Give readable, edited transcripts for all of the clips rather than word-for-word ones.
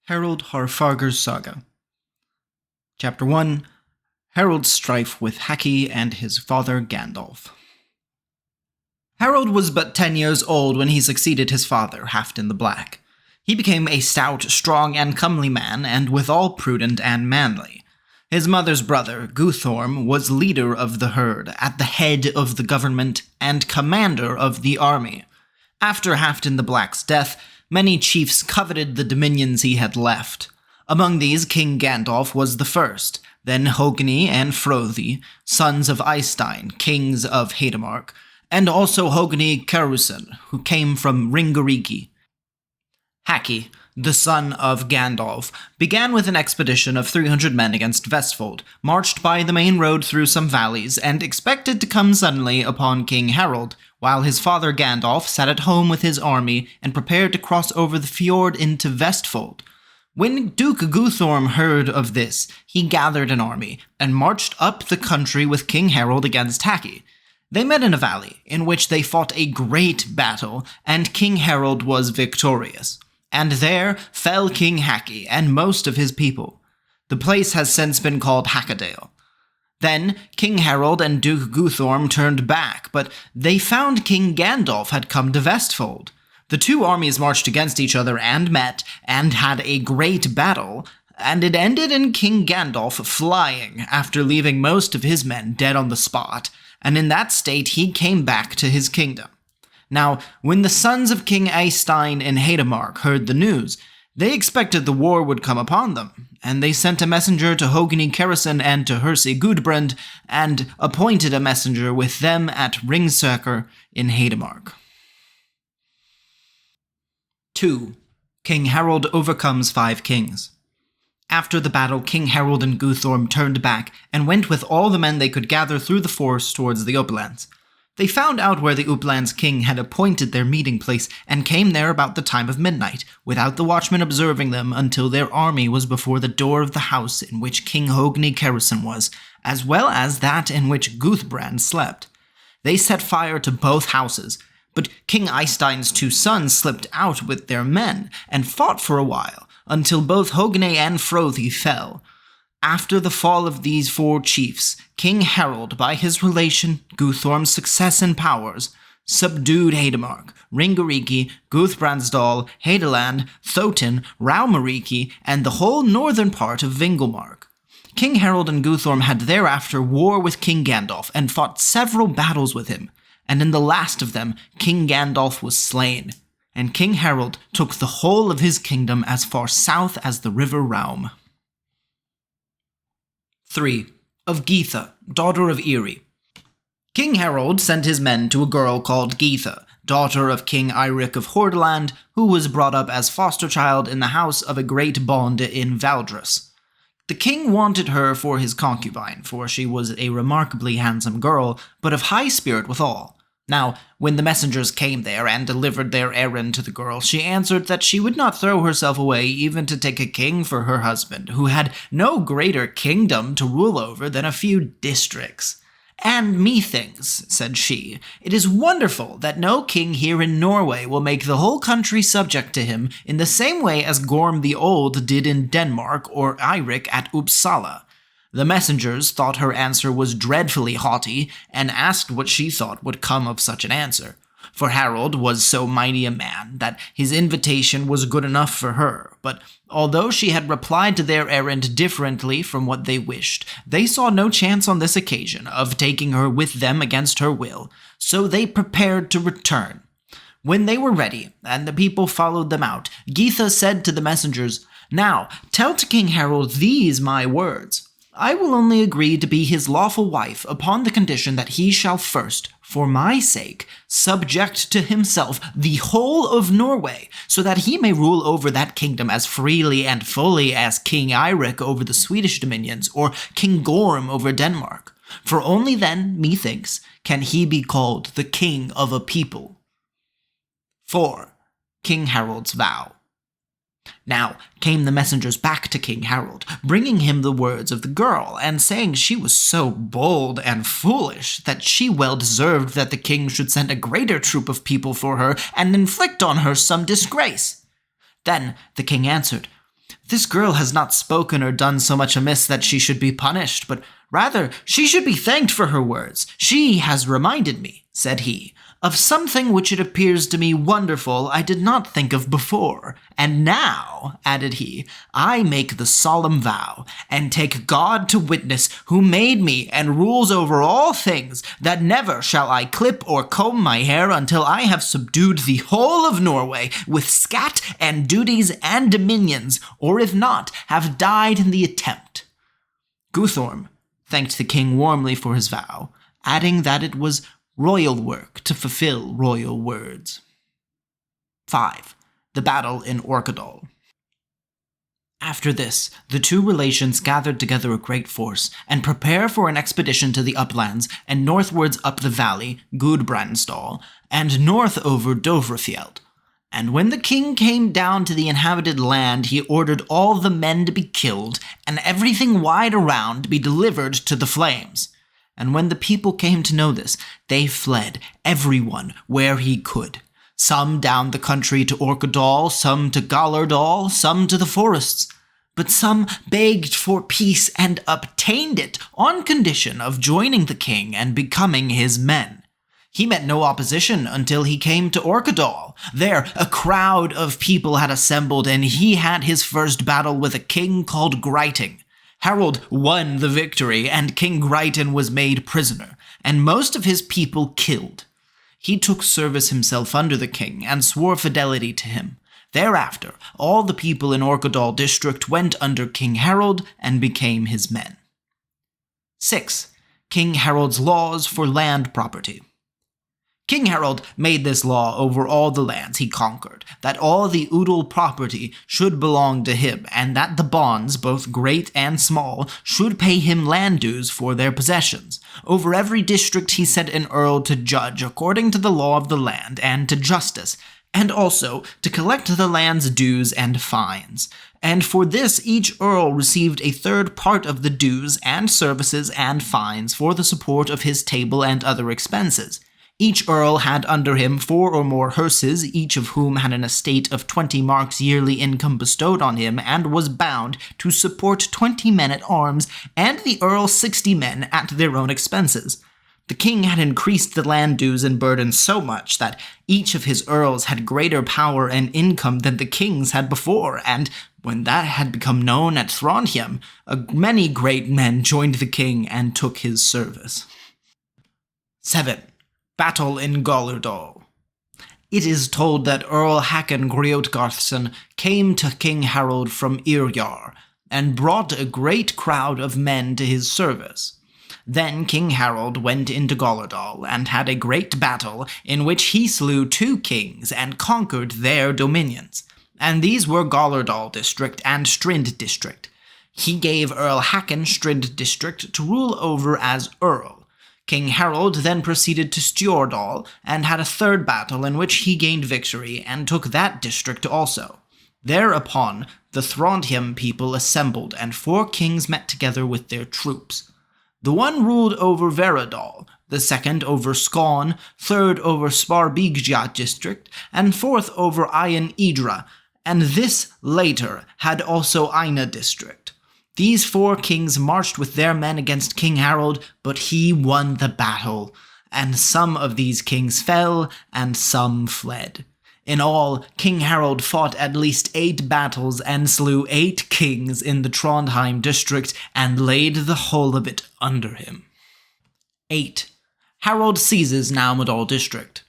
Harald Harfager's Saga. Chapter 1. Harald's Strife with Hacken and his father Gandalf. Harald was but 10 years old when he succeeded his father, Halfdan the Black. He became a stout, strong, and comely man, and withal prudent and manly. His mother's brother, Guthorn, was leader of the herd, at the head of the government, and commander of the army. After Halfdan the Black's death, many chiefs coveted the dominions he had left. Among these, King Gandalf was the first, then Hogni and Frothi, sons of Eystein, kings of Hademark, and also Hogni Carusen, who came from Ringeriki. Hacken, the son of Gandalf, began with an expedition of 300 men against Vestfold, marched by the main road through some valleys, and expected to come suddenly upon King Harald, while his father Gandalf sat at home with his army and prepared to cross over the Fjord into Vestfold. When Duke Guthorn heard of this, he gathered an army and marched up the country with King Harald against Hacken. They met in a valley, in which they fought a great battle, and King Harald was victorious. And there fell King Hacken and most of his people. The place has since been called Hackadale. Then King Harald and Duke Guthorn turned back, but they found King Gandalf had come to Vestfold. The two armies marched against each other and met, and had a great battle, and it ended in King Gandalf flying after leaving most of his men dead on the spot, and in that state he came back to his kingdom. Now, when the sons of King Eystein in Hademark heard the news, they expected the war would come upon them, and they sent a messenger to Hogni Carusen and to Hersi Gudbrand, and appointed a messenger with them at Ringsaker in Hademark. 2. King Harald overcomes 5 kings. After the battle, King Harald and Guthorn turned back, and went with all the men they could gather through the forest towards the uplands. They found out where the Upland's king had appointed their meeting place, and came there about the time of midnight, without the watchman observing them until their army was before the door of the house in which King Hogni Carusen was, as well as that in which Guthbrand slept. They set fire to both houses, but King Eystein's 2 sons slipped out with their men, and fought for a while, until both Hogni and Frothi fell. After the fall of these 4 chiefs, King Harald, by his relation Guthorm's success and powers, subdued Hademark, Ringeriki, Guthbrandsdal, Hadeland, Thotin, Raumariki, and the whole northern part of Vingelmark. King Harald and Guthorm had thereafter war with King Gandalf, and fought several battles with him, and in the last of them King Gandalf was slain, and King Harald took the whole of his kingdom as far south as the river Raum. 3. Of Gita, daughter of Irik. King Harald sent his men to a girl called Gita, daughter of King Irik of Hordaland, who was brought up as foster child in the house of a great bond in Valdres. The king wanted her for his concubine, for she was a remarkably handsome girl, but of high spirit withal. Now, when the messengers came there and delivered their errand to the girl, she answered that she would not throw herself away even to take a king for her husband, who had no greater kingdom to rule over than a few districts. "And methinks," said she, "it is wonderful that no king here in Norway will make the whole country subject to him in the same way as Gorm the Old did in Denmark or Irik at Uppsala." The messengers thought her answer was dreadfully haughty, and asked what she thought would come of such an answer. For Harald was so mighty a man that his invitation was good enough for her, but although she had replied to their errand differently from what they wished, they saw no chance on this occasion of taking her with them against her will, so they prepared to return. When they were ready, and the people followed them out, Gita said to the messengers, "Now tell to King Harald these my words. I will only agree to be his lawful wife upon the condition that he shall first, for my sake, subject to himself the whole of Norway, so that he may rule over that kingdom as freely and fully as King Irik over the Swedish dominions, or King Gorm over Denmark. For only then, methinks, can he be called the king of a people." 4. King Harald's vow. Now came the messengers back to King Harald, bringing him the words of the girl, and saying she was so bold and foolish that she well deserved that the king should send a greater troop of people for her, and inflict on her some disgrace. Then the king answered, This girl has not spoken or done so much amiss that she should be punished, but rather she should be thanked for her words. She has reminded me," said he, "of something which it appears to me wonderful I did not think of before. And now," added he, "I make the solemn vow, and take God to witness, who made me and rules over all things, that never shall I clip or comb my hair until I have subdued the whole of Norway with scat and duties and dominions, or if not, have died in the attempt." Guthorn thanked the king warmly for his vow, adding that it was royal work to fulfill royal words. 5. The battle in Orchidol. After this, the two relations gathered together a great force, and prepare for an expedition to the uplands, and northwards up the valley, Gudbrandsdal, and north over Dovrefjeld. And when the king came down to the inhabited land, he ordered all the men to be killed, and everything wide around to be delivered to the flames. And when the people came to know this, they fled, everyone where he could. Some down the country to Orchidol, some to Gallardal, some to the forests. But some begged for peace and obtained it on condition of joining the king and becoming his men. He met no opposition until he came to Orchidol. There a crowd of people had assembled, and he had his first battle with a king called Gryting. Harald won the victory, and King Gryting was made prisoner, and most of his people killed. He took service himself under the king, and swore fidelity to him. Thereafter, all the people in Orchidol district went under King Harald and became his men. 6. King Harald's laws for land property. King Harald made this law over all the lands he conquered, that all the Udal property should belong to him, and that the bonds, both great and small, should pay him land dues for their possessions. Over every district he set an earl to judge according to the law of the land and to justice, and also to collect the land's dues and fines. And for this each earl received a third part of the dues and services and fines for the support of his table and other expenses. Each earl had under him 4 or more hearses, each of whom had an estate of 20 marks yearly income bestowed on him, and was bound to support 20 men at arms, and the earl 60 men at their own expenses. The king had increased the land dues and burdens so much that each of his earls had greater power and income than the kings had before, and when that had become known at Trondheim, many great men joined the king and took his service. 7. Battle in Gallardal. It is told that Earl Hacken Grjotgarthson came to King Harald from Irjar, and brought a great crowd of men to his service. Then King Harald went into Gallardal, and had a great battle, in which he slew 2 kings, and conquered their dominions. And these were Gallardal district and Strind district. He gave Earl Hacken Strind district to rule over as Earl. King Harald then proceeded to Stjordal, and had a third battle in which he gained victory, and took that district also. Thereupon the Trondheim people assembled, and 4 kings met together with their troops. The one ruled over Veradal, the second over Skåne, third over Sparbygja district, and fourth over Iron Idra, and this later had also Ina district. These 4 kings marched with their men against King Harald, but he won the battle, and some of these kings fell, and some fled. In all, King Harald fought at least 8 battles and slew 8 kings in the Trondheim district, and laid the whole of it under him. 8. Harald seizes Naumedal district.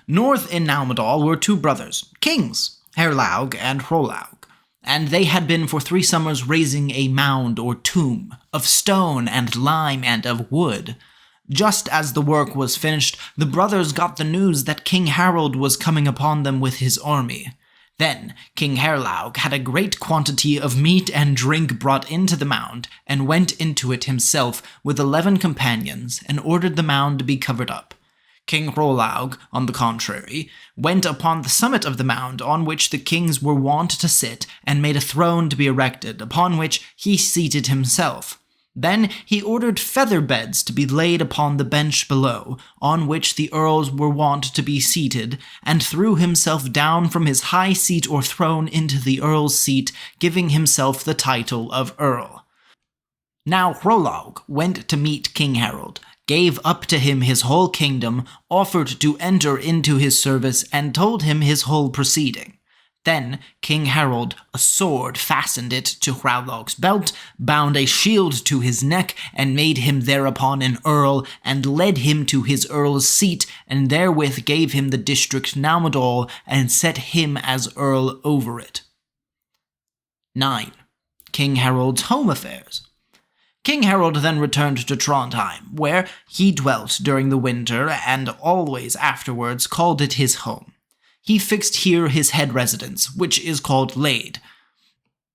North in Naumedal were 2 brothers, kings, Herlaug and Hrolaug. And they had been for 3 summers raising a mound or tomb, of stone and lime and of wood. Just as the work was finished, the brothers got the news that King Harald was coming upon them with his army. Then King Herlaug had a great quantity of meat and drink brought into the mound, and went into it himself with 11 companions, and ordered the mound to be covered up. King Hrolaug, on the contrary, went upon the summit of the mound on which the kings were wont to sit, and made a throne to be erected, upon which he seated himself. Then he ordered feather beds to be laid upon the bench below, on which the earls were wont to be seated, and threw himself down from his high seat or throne into the earl's seat, giving himself the title of Earl. Now Hrolaug went to meet King Harald, gave up to him his whole kingdom, offered to enter into his service, and told him his whole proceeding. Then King Harald a sword fastened it to Hrolaug's belt, bound a shield to his neck, and made him thereupon an earl, and led him to his earl's seat, and therewith gave him the district Namadol, and set him as earl over it. 9. King Harald's home affairs. King Harald then returned to Trondheim, where he dwelt during the winter, and always afterwards called it his home. He fixed here his head residence, which is called Lade.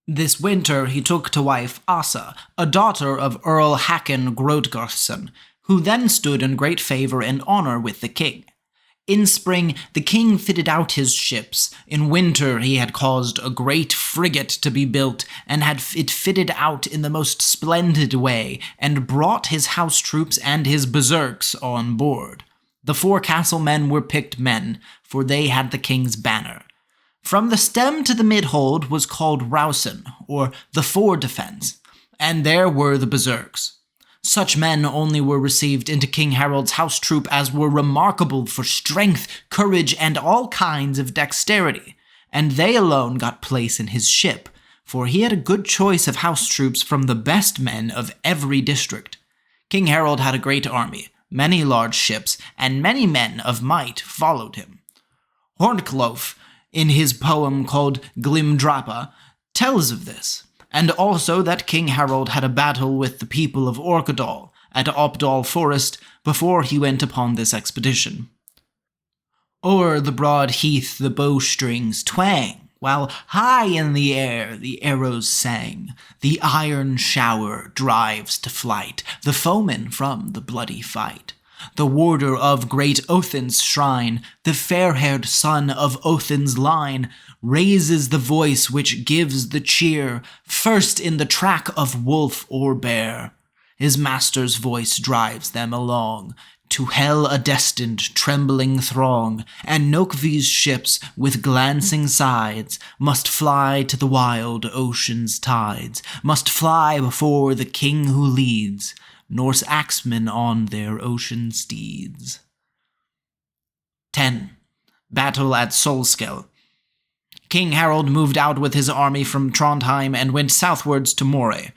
This winter he took to wife Asa, a daughter of Earl Hacken Grodgarson, who then stood in great favour and honour with the king. In spring the king fitted out his ships. In winter he had caused a great frigate to be built, and had it fitted out in the most splendid way, and brought his house troops and his berserks on board. The forecastle men were picked men, for they had the king's banner. From the stem to the mid-hold was called Rausen, or the fore defence, and there were the berserks. Such men only were received into King Harald's house troop as were remarkable for strength, courage, and all kinds of dexterity, and they alone got place in his ship, for he had a good choice of house troops from the best men of every district. King Harald had a great army, many large ships, and many men of might followed him. Hornklof, in his poem called Glimdrapa, tells of this, and also that King Harald had a battle with the people of Orchidol at Opdal Forest before he went upon this expedition. O'er the broad heath the bowstrings twang, while high in the air the arrows sang. The iron shower drives to flight the foemen from the bloody fight. The warder of great Othin's shrine, the fair-haired son of Othin's line, raises the voice which gives the cheer, first in the track of wolf or bear. His master's voice drives them along, to hell a destined trembling throng, and Nokvi's ships with glancing sides must fly to the wild ocean's tides, must fly before the king who leads, Norse axemen on their ocean steeds. 10. Battle at Solsk. King Harald moved out with his army from Trondheim and went southwards to Moray.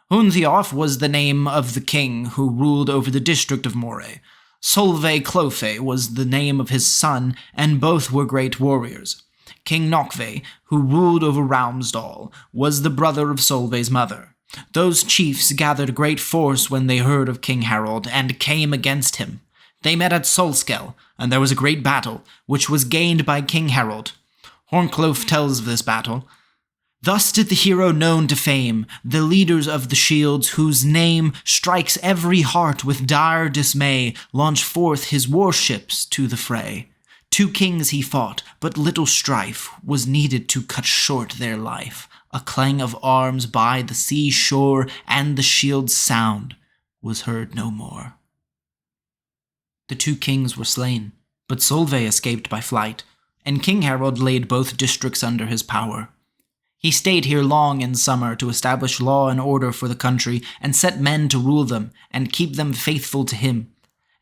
Hunthiof was the name of the king who ruled over the district of Moray. Solveig Clofe was the name of his son, and both were great warriors. King Nokve, who ruled over Raumsdal, was the brother of Solveig's mother. Those chiefs gathered great force when they heard of King Harald, and came against him. They met at Solskel, and there was a great battle, which was gained by King Harald. Hornklof tells of this battle. Thus did the hero known to fame, the leaders of the shields, whose name strikes every heart with dire dismay, launch forth his warships to the fray. 2 kings he fought, but little strife was needed to cut short their life. A clang of arms by the sea shore, and the shield's sound was heard no more. The 2 kings were slain, but Solveig escaped by flight, and King Harald laid both districts under his power. He stayed here long in summer to establish law and order for the country, and set men to rule them, and keep them faithful to him.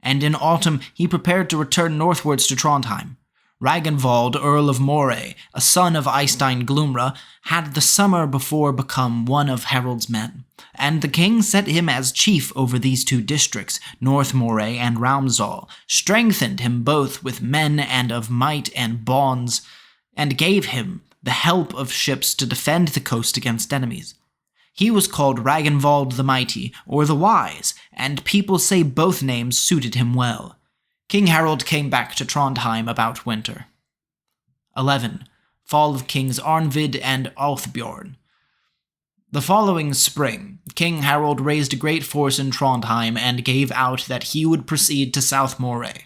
And in autumn he prepared to return northwards to Trondheim. Ragnvald, Earl of Moray, a son of Eystein Glumra, had the summer before become one of Harald's men, and the king set him as chief over these 2 districts, North Moray and Raumsdal, strengthened him both with men and of might and bonds, and gave him the help of ships to defend the coast against enemies. He was called Ragnvald the Mighty, or the Wise, and people say both names suited him well. King Harald came back to Trondheim about winter. 11. Fall of Kings Arnvid and Althbjorn. The following spring, King Harald raised a great force in Trondheim and gave out that he would proceed to South Moray.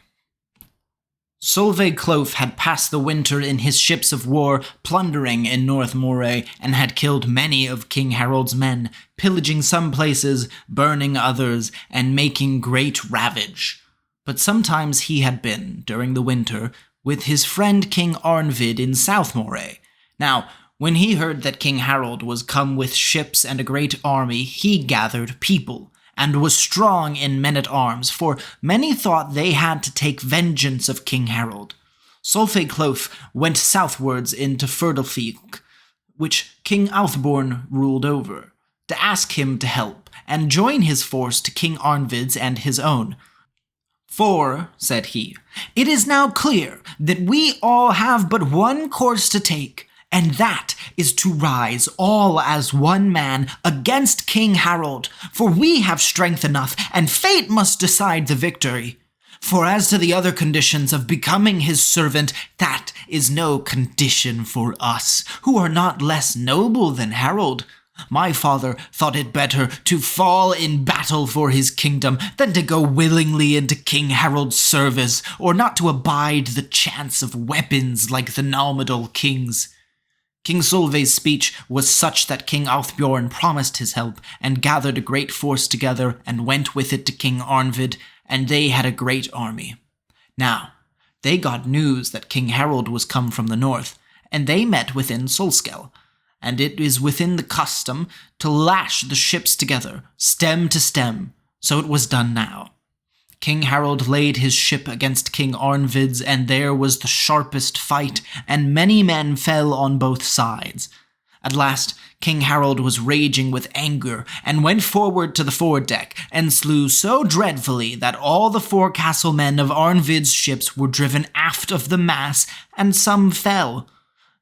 Solveig Clof had passed the winter in his ships of war, plundering in North Moray, and had killed many of King Harald's men, pillaging some places, burning others, and making great ravage. But sometimes he had been, during the winter, with his friend King Arnvid in South Moray. Now, when he heard that King Harald was come with ships and a great army, he gathered people, and was strong in men-at-arms, for many thought they had to take vengeance of King Harald. Solveig Clof went southwards into Fyrdelfik, which King Althborn ruled over, to ask him to help, and join his force to King Arnvid's and his own. "For," said he, "it is now clear that we all have but one course to take, and that is to rise all as one man against King Harald, for we have strength enough, and fate must decide the victory. For as to the other conditions of becoming his servant, that is no condition for us, who are not less noble than Harald. My father thought it better to fall in battle for his kingdom than to go willingly into King Harald's service, or not to abide the chance of weapons like the Nalmadal kings." King Solveig's speech was such that King Althbjorn promised his help, and gathered a great force together, and went with it to King Arnvid, and they had a great army. Now, they got news that King Harald was come from the north, and they met within Solsk, and it is within the custom to lash the ships together, stem to stem, so it was done now. King Harald laid his ship against King Arnvid's, and there was the sharpest fight, and many men fell on both sides. At last, King Harald was raging with anger, and went forward to the foredeck, and slew so dreadfully that all the forecastle men of Arnvid's ships were driven aft of the mass, and some fell.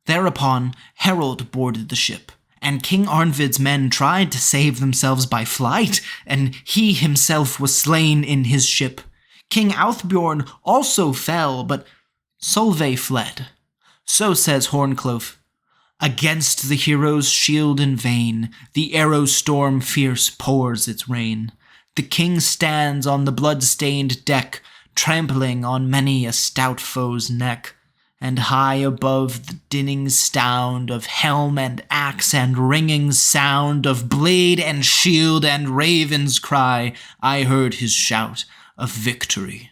Thereupon Harald boarded the ship, and King Arnvid's men tried to save themselves by flight, and he himself was slain in his ship. King Althbjorn also fell, but Solveig fled. So says Hornclof, "Against the hero's shield in vain, the arrow storm fierce pours its rain. The king stands on the blood-stained deck, trampling on many a stout foe's neck. And high above the dinning sound of helm and axe and ringing sound of blade and shield and raven's cry, I heard his shout of victory."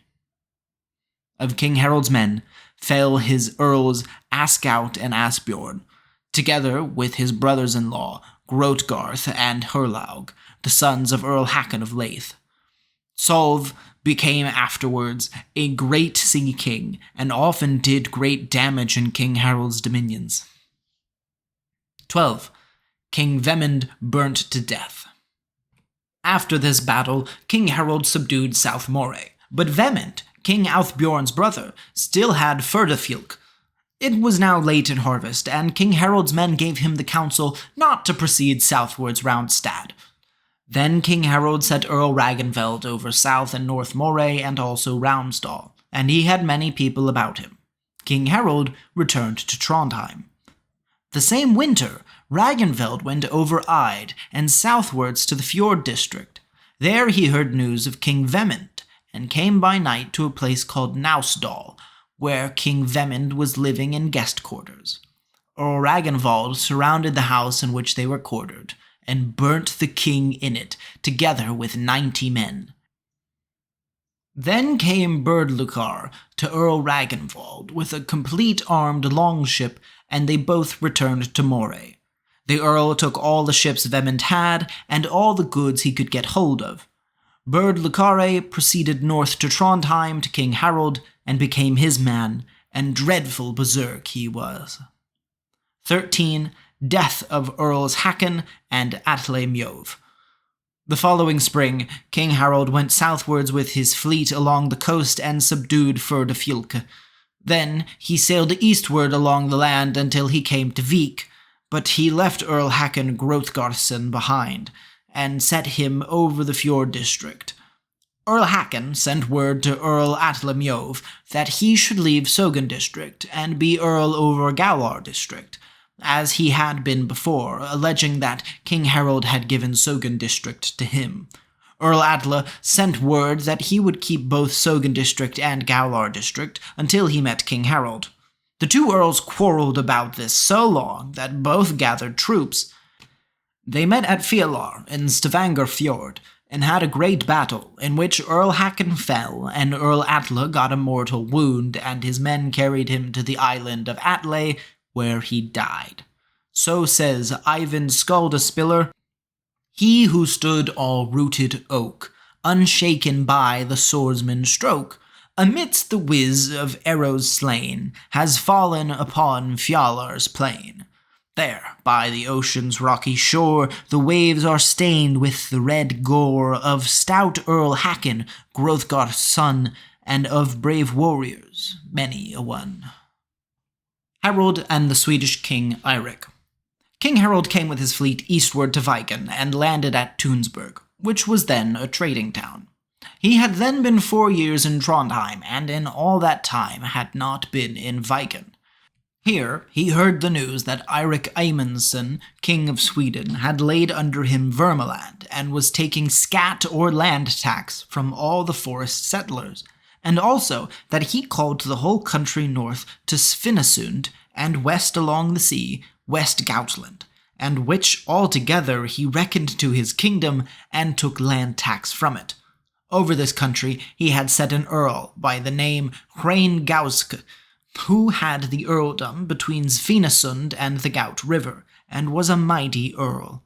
Of King Harald's men fell his earls Ascout and Asbjorn, together with his brothers-in-law Grotgarth and Herlaug, the sons of Earl Hacken of Leith. Solv became afterwards a great sea king, and often did great damage in King Harald's dominions. 12. King Vemond burnt to death. After this battle, King Harald subdued South Moray, but Vemond, King Althbjorn's brother, still had Fyrdelfik. It was now late in harvest, and King Harald's men gave him the counsel not to proceed southwards round Stad. Then King Harald set Earl Ragnvald over South and North Moray and also Roundsdal, and he had many people about him. King Harald returned to Trondheim. The same winter, Ragnvald went over Ide and southwards to the Fjord district. There he heard news of King Vemond, and came by night to a place called Nausdal, where King Vemond was living in guest quarters. Earl Ragnvald surrounded the house in which they were quartered, and burnt the king in it, together with 90 men. Then came Berdlukar to Earl Ragnvald with a complete armed longship, and they both returned to Moray. The earl took all the ships Vemond had, and all the goods he could get hold of. Berdlukare proceeded north to Trondheim to King Harald, and became his man, and dreadful berserk he was. 13. Death of Earls Hacken and Atle Mjov. The following spring, King Harald went southwards with his fleet along the coast and subdued Fyrdelfik. Then he sailed eastward along the land until he came to Vik, but he left Earl Hacken Grotgarthson behind, and set him over the Fjord district. Earl Hacken sent word to Earl Atle Mjov that he should leave Sogan district and be Earl over Galar district, as he had been before, alleging that King Harald had given Sogan district to him. Earl Adler sent word that he would keep both Sogn district and Galar district until he met King Harald. The two earls quarreled about this so long that both gathered troops. They met at Fjalar in Stavanger Fjord and had a great battle in which Earl Hacken fell and Earl Adler got a mortal wound, and his men carried him to the island of Adler, where he died. So says Eyvind Skaldaspiller, "He who stood all-rooted oak, unshaken by the swordsman's stroke, amidst the whiz of arrows slain, has fallen upon Fjalar's plain. There, by the ocean's rocky shore, the waves are stained with the red gore of stout Earl Hacken, Hrothgar's son, and of brave warriors, many a one." Harald and the Swedish king Irik. King Harald came with his fleet eastward to Viken and landed at Tunsberg, which was then a trading town. He had then been 4 years in Trondheim, and in all that time had not been in Viken. Here he heard the news that Irik Eymundson, king of Sweden, had laid under him Vermeland, and was taking scat or land tax from all the forest settlers, and also that he called the whole country north to Svinesund, and west along the sea, West Gautland, and which altogether he reckoned to his kingdom, and took land tax from it. Over this country he had set an earl by the name Hreingausk, who had the earldom between Svinesund and the Gaut River, and was a mighty earl.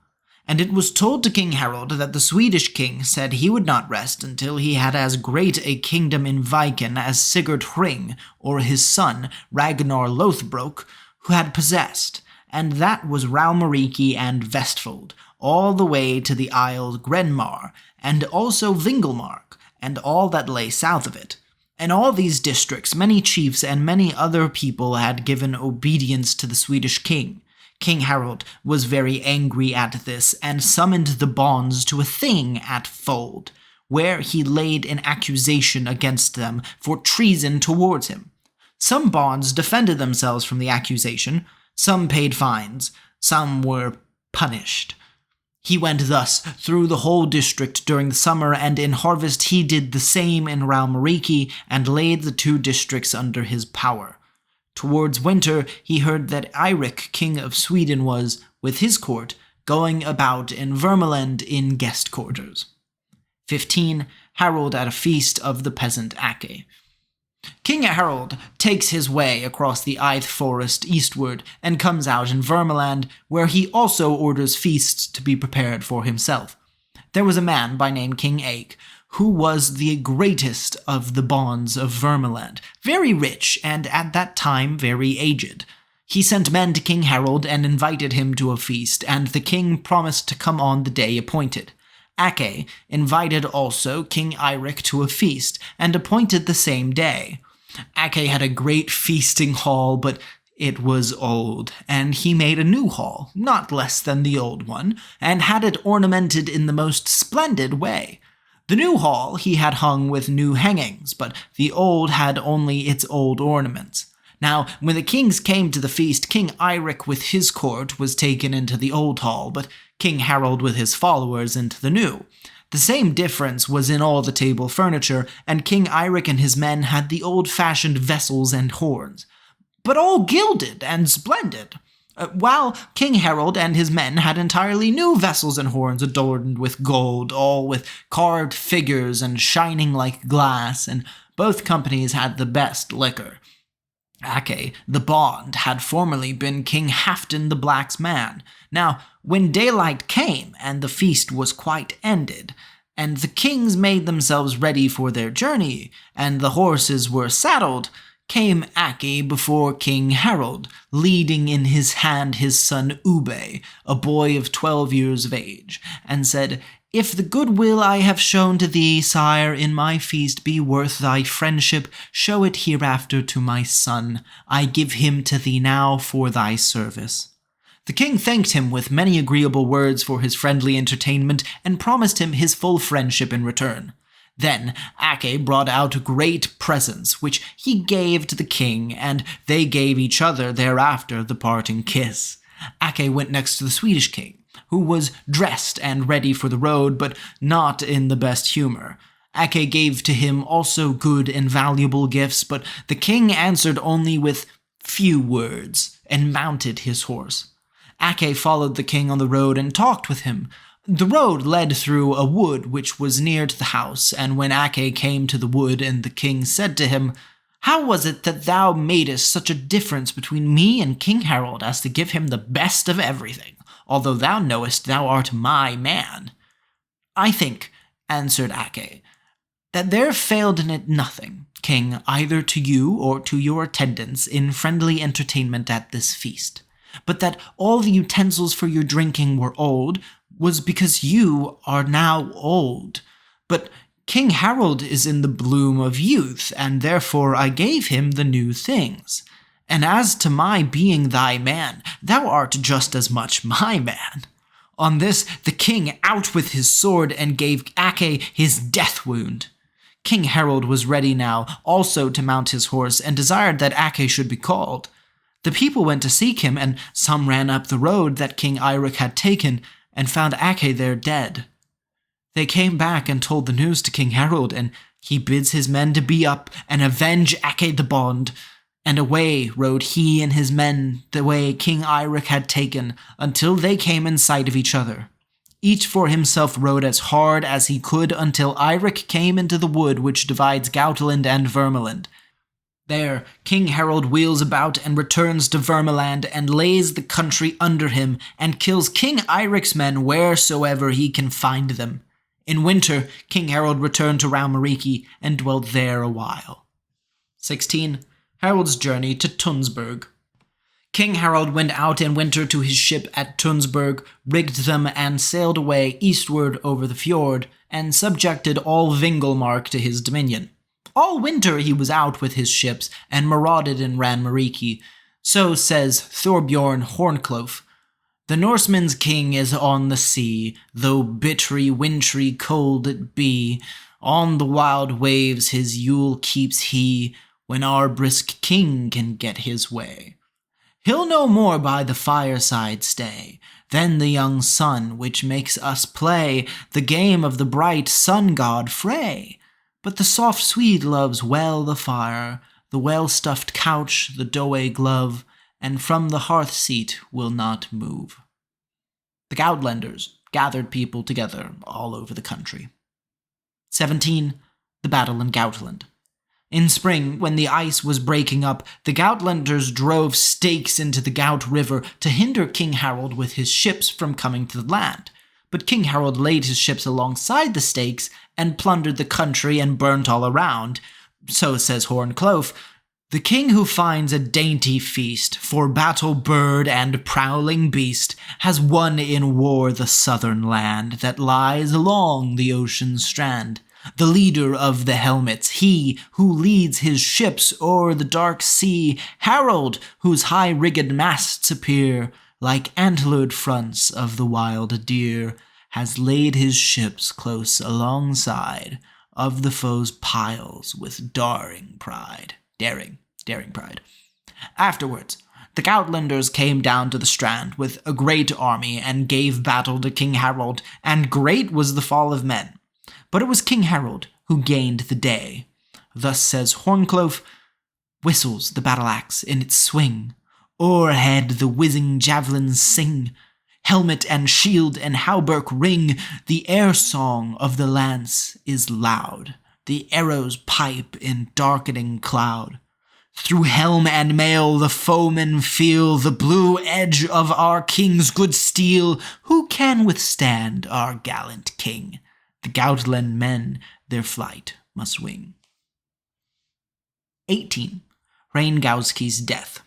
And it was told to King Harald that the Swedish king said he would not rest until he had as great a kingdom in Viken as Sigurd Hring, or his son Ragnar Lothbrok, who had possessed, and that was Raumariki and Vestfold, all the way to the Isle Grenmar, and also Vingelmark, and all that lay south of it. In all these districts many chiefs and many other people had given obedience to the Swedish king. King Harald was very angry at this, and summoned the bonds to a thing at Fold, where he laid an accusation against them for treason towards him. Some bonds defended themselves from the accusation, some paid fines, some were punished. He went thus through the whole district during the summer, and in harvest he did the same in Raumariki, and laid the two districts under his power. Towards winter he heard that Irik, king of Sweden, was, with his court, going about in Vermeland in guest quarters. 15. Harald at a feast of the peasant Ake. King Harald takes his way across the Ith forest eastward and comes out in Vermeland, where he also orders feasts to be prepared for himself. There was a man by name King Ake, who was the greatest of the bonds of Vermeland, very rich and at that time very aged. He sent men to King Harald and invited him to a feast, and the king promised to come on the day appointed. Ake invited also King Irik to a feast, and appointed the same day. Ake had a great feasting hall, but it was old, and he made a new hall, not less than the old one, and had it ornamented in the most splendid way. The new hall he had hung with new hangings, but the old had only its old ornaments. Now, when the kings came to the feast, King Irik with his court was taken into the old hall, but King Harald with his followers into the new. The same difference was in all the table furniture, and King Irik and his men had the old-fashioned vessels and horns, but all gilded and splendid, while King Harald and his men had entirely new vessels and horns adorned with gold, all with carved figures and shining like glass, and both companies had the best liquor. Ake, the bond, had formerly been King Halfdan the Black's man. Now, when daylight came, and the feast was quite ended, and the kings made themselves ready for their journey, and the horses were saddled, came Ake before King Harald, leading in his hand his son Ube, a boy of 12 years of age, and said, "If the goodwill I have shown to thee, sire, in my feast be worth thy friendship, show it hereafter to my son. I give him to thee now for thy service." The king thanked him with many agreeable words for his friendly entertainment, and promised him his full friendship in return. Then Ake brought out great presents, which he gave to the king, and they gave each other thereafter the parting kiss. Ake went next to the Swedish king, who was dressed and ready for the road, but not in the best humor. Ake gave to him also good and valuable gifts, but the king answered only with few words, and mounted his horse. Ake followed the king on the road and talked with him. The road led through a wood which was near to the house, and when Ake came to the wood, and the king said to him, "How was it that thou madest such a difference between me and King Harald as to give him the best of everything, although thou knowest thou art my man?" "I think," answered Ake, "that there failed in it nothing, king, either to you or to your attendants in friendly entertainment at this feast, but that all the utensils for your drinking were old, was because you are now old. But King Harald is in the bloom of youth, and therefore I gave him the new things. And as to my being thy man, thou art just as much my man." On this, the king out with his sword and gave Ake his death wound. King Harald was ready now also to mount his horse, and desired that Ake should be called. The people went to seek him, and some ran up the road that King Irik had taken, and found Ake there dead. They came back and told the news to King Harald, and he bids his men to be up and avenge Ake the bond. And away rode he and his men the way King Irik had taken, until they came in sight of each other. Each for himself rode as hard as he could until Irik came into the wood which divides Gautland and Vermland. There King Harald wheels about and returns to Vermland and lays the country under him and kills King Irik's men wheresoever he can find them. In winter, King Harald returned to Raumariki and dwelt there a while. 16. Harald's journey to Tunsberg. King Harald went out in winter to his ship at Tunsberg, rigged them, and sailed away eastward over the fjord, and subjected all Vingelmark to his dominion. All winter he was out with his ships, and marauded in Ranmariki. So says Thorbjorn Horncloaf, "The Norseman's king is on the sea, though bittery, wintry, cold it be. On the wild waves his Yule keeps he, when our brisk king can get his way. He'll no more by the fireside stay, than the young sun which makes us play the game of the bright sun-god Frey. But the soft Swede loves well the fire, the well-stuffed couch, the doe glove, and from the hearth-seat will not move." The Gautlanders gathered people together all over the country. 17. The battle in Gautland. In spring, when the ice was breaking up, the Gautlanders drove stakes into the Gout River to hinder King Harald with his ships from coming to the land. But King Harald laid his ships alongside the stakes and plundered the country and burnt all around. So says Horncloaf, "The king who finds a dainty feast for battle bird and prowling beast has won in war the southern land that lies along the ocean strand. The leader of the helmets, he who leads his ships o'er the dark sea, Harald, whose high-rigged masts appear like antlered fronts of the wild deer, has laid his ships close alongside of the foe's piles with daring pride. Afterwards, the Gautlanders came down to the strand with a great army and gave battle to King Harald, and great was the fall of men. But it was King Harald who gained the day. Thus says Horncloaf, "Whistles the battle-axe in its swing, o'erhead the whizzing javelins sing, helmet and shield and hauberk ring, the air-song of the lance is loud, the arrows pipe in darkening cloud. Through helm and mail the foemen feel the blue edge of our king's good steel. Who can withstand our gallant king? The Gautland men their flight must wing." 18. Hreingauski's death.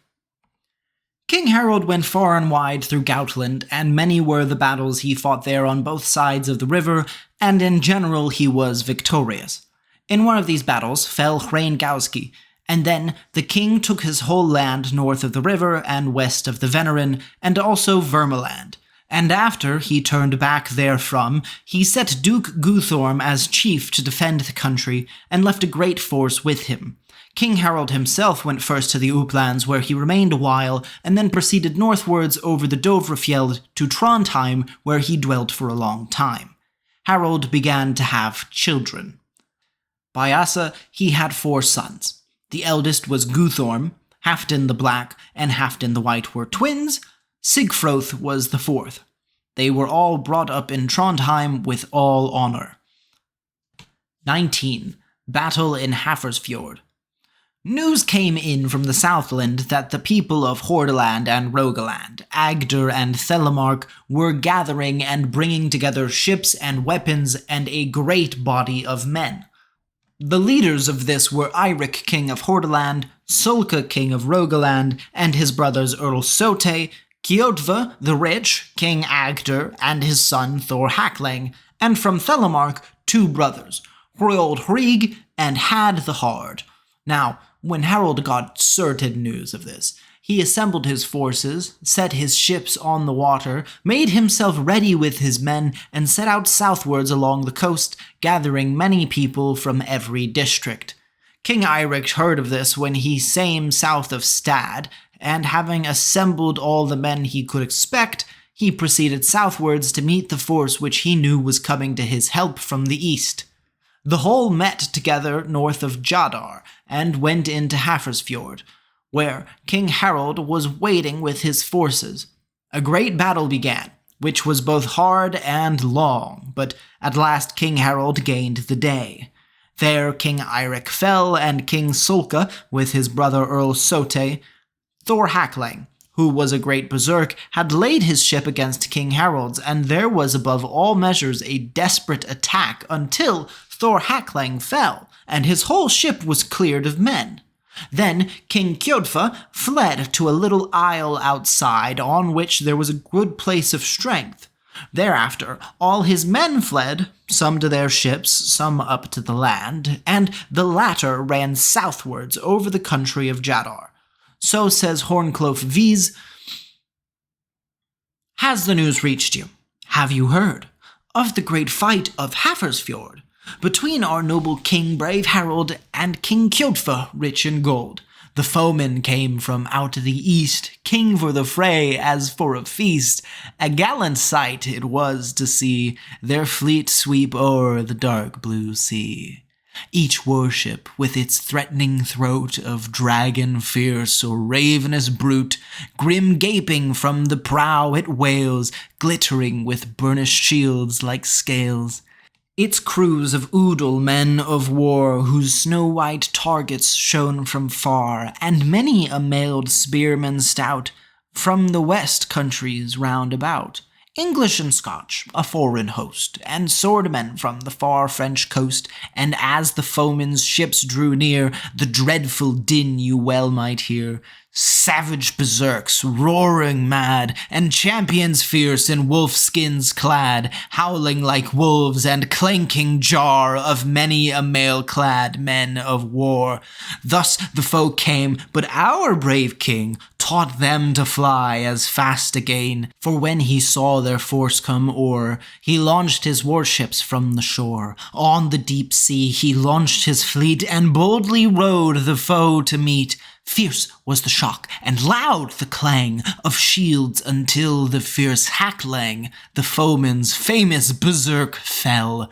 King Harald went far and wide through Gautland, and many were the battles he fought there on both sides of the river, and in general he was victorious. In one of these battles fell Hreingauski, and then the king took his whole land north of the river and west of the Venerin, and also Vermeland. And after he turned back therefrom, he set Duke Guthorm as chief to defend the country, and left a great force with him. King Harald himself went first to the Uplands, where he remained a while, and then proceeded northwards over the Dovrefjeld to Trondheim, where he dwelt for a long time. Harald began to have children. By Asa he had 4 sons. The eldest was Guthorm. Halfdan the Black and Halfdan the White were twins. Sigfroth was the 4th. They were all brought up in Trondheim with all honor. 19. Battle in Hafrsfjord. News came in from the Southland that the people of Hordaland and Rogaland, Agder and Thelemark, were gathering and bringing together ships and weapons and a great body of men. The leaders of this were Irik, king of Hordaland, Solsk, king of Rogaland, and his brothers Earl Sote, Kjotve the Rich, King Agder, and his son Thor Hackling, and from Thelemark 2 brothers, Hrold Hrig and Had the Hard. Now, when Harald got certain news of this, he assembled his forces, set his ships on the water, made himself ready with his men, and set out southwards along the coast, gathering many people from every district. King Irik heard of this when he came south of Stad, and having assembled all the men he could expect, he proceeded southwards to meet the force which he knew was coming to his help from the east. The whole met together north of Jadar, and went into Hafrsfjord, where King Harald was waiting with his forces. A great battle began, which was both hard and long, but at last King Harald gained the day. There King Irik fell, and King Solka, with his brother Earl Sote, Thor Hackling, who was a great berserk, had laid his ship against King Harald's, and there was above all measures a desperate attack until Thor Hackling fell, and his whole ship was cleared of men. Then King Kjotve fled to a little isle outside, on which there was a good place of strength. Thereafter all his men fled, some to their ships, some up to the land, and the latter ran southwards over the country of Jadar. So says Horncloaf Vies, "Has the news reached you? Have you heard of the great fight of Hafrsfjord, between our noble king brave Harald and King Kjotve rich in gold? The foemen came from out the east, king for the fray as for a feast. A gallant sight it was to see their fleet sweep o'er the dark blue sea. Each warship with its threatening throat of dragon fierce or ravenous brute, grim gaping from the prow it wails, glittering with burnished shields like scales. Its crews of Udal men of war, whose snow-white targets shone from far, and many a mailed spearman stout from the west countries round about. English and Scotch, a foreign host, and swordmen from the far French coast, and as the foemen's ships drew near, the dreadful din you well might hear. Savage berserks, roaring mad, and champions fierce in wolf skins clad, howling like wolves, and clanking jar of many a mail-clad men of war. Thus the foe came, but our brave king taught them to fly as fast again. For when he saw their force come o'er, he launched his warships from the shore. On the deep sea he launched his fleet, and boldly rode the foe to meet. Fierce was the shock, and loud the clang of shields, until the fierce Hackling, the foeman's famous berserk, fell.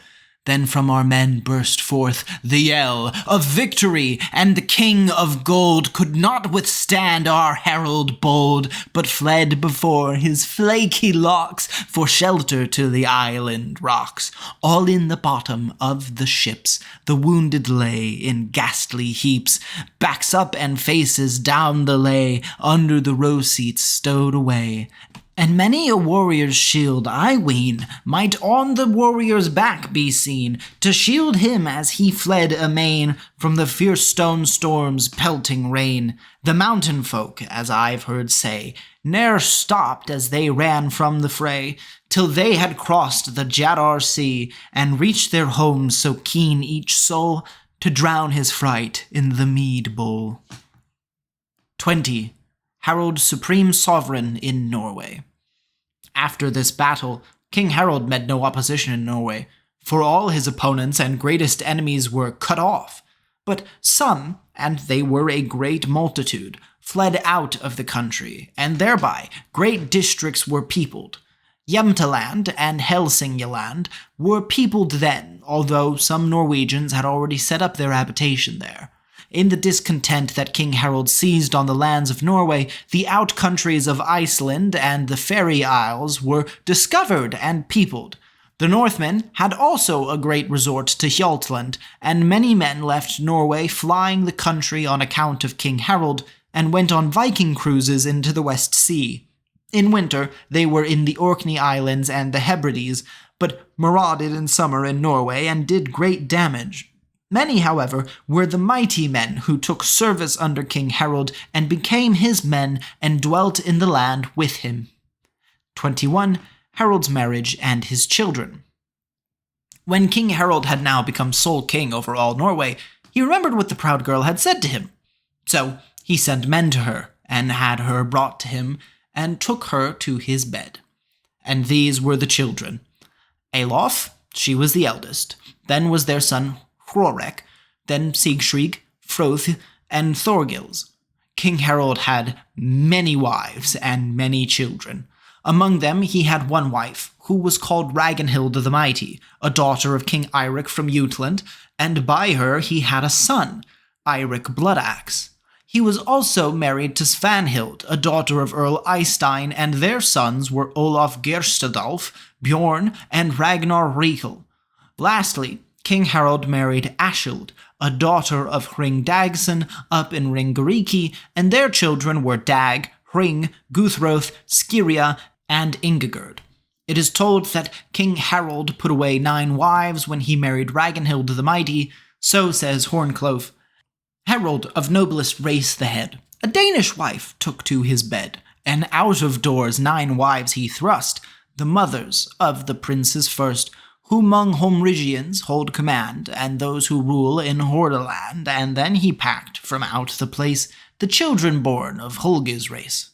Then from our men burst forth the yell of victory, and the king of gold could not withstand our herald bold, but fled before his flaky locks for shelter to the island rocks. All in the bottom of the ships the wounded lay in ghastly heaps, backs up and faces down the lay, under the row seats stowed away. And many a warrior's shield, I ween, might on the warrior's back be seen, to shield him as he fled amain from the fierce stone storm's pelting rain. The mountain folk, as I've heard say, ne'er stopped as they ran from the fray, till they had crossed the Jadar Sea, and reached their homes so keen each soul, to drown his fright in the mead bowl. 20. Harald supreme sovereign in Norway. After this battle, King Harald met no opposition in Norway, for all his opponents and greatest enemies were cut off. But some, and they were a great multitude, fled out of the country, and thereby great districts were peopled. Jämtland and Hälsingland were peopled then, although some Norwegians had already set up their habitation there. In the discontent that King Harald seized on the lands of Norway, the out-countries of Iceland and the Fairy Isles were discovered and peopled. The Northmen had also a great resort to Hjaltland, and many men left Norway flying the country on account of King Harald, and went on Viking cruises into the West Sea. In winter, they were in the Orkney Islands and the Hebrides, but marauded in summer in Norway and did great damage. Many, however, were the mighty men who took service under King Harald and became his men and dwelt in the land with him. 21. Harald's marriage and his children. When King Harald had now become sole king over all Norway, he remembered what the proud girl had said to him. So he sent men to her, and had her brought to him, and took her to his bed. And these were the children. Alof, she was the eldest. Then was their son Hrorek, then Sigshrig, Froth, and Thorgils. King Harald had many wives and many children. Among them he had one wife, who was called Ragnhild the Mighty, a daughter of King Irik from Jutland, and by her he had a son, Irik Bloodaxe. He was also married to Svanhild, a daughter of Earl Eystein, and their sons were Olaf Gerstadolf, Bjorn, and Ragnar Rikel. Lastly, King Harald married Ashild, a daughter of Hring Dagson up in Ringeriki, and their children were Dag, Hring, Guthroth, Skiria, and Ingigerd. It is told that King Harald put away 9 wives when he married Ragnhild the Mighty, so says Hornclough. Harald of noblest race the head, a Danish wife took to his bed, and out of doors 9 wives he thrust, the mothers of the princes first, who 'mong Homrigians hold command, and those who rule in Hordaland, and then he packed from out the place the children born of Hulge's race.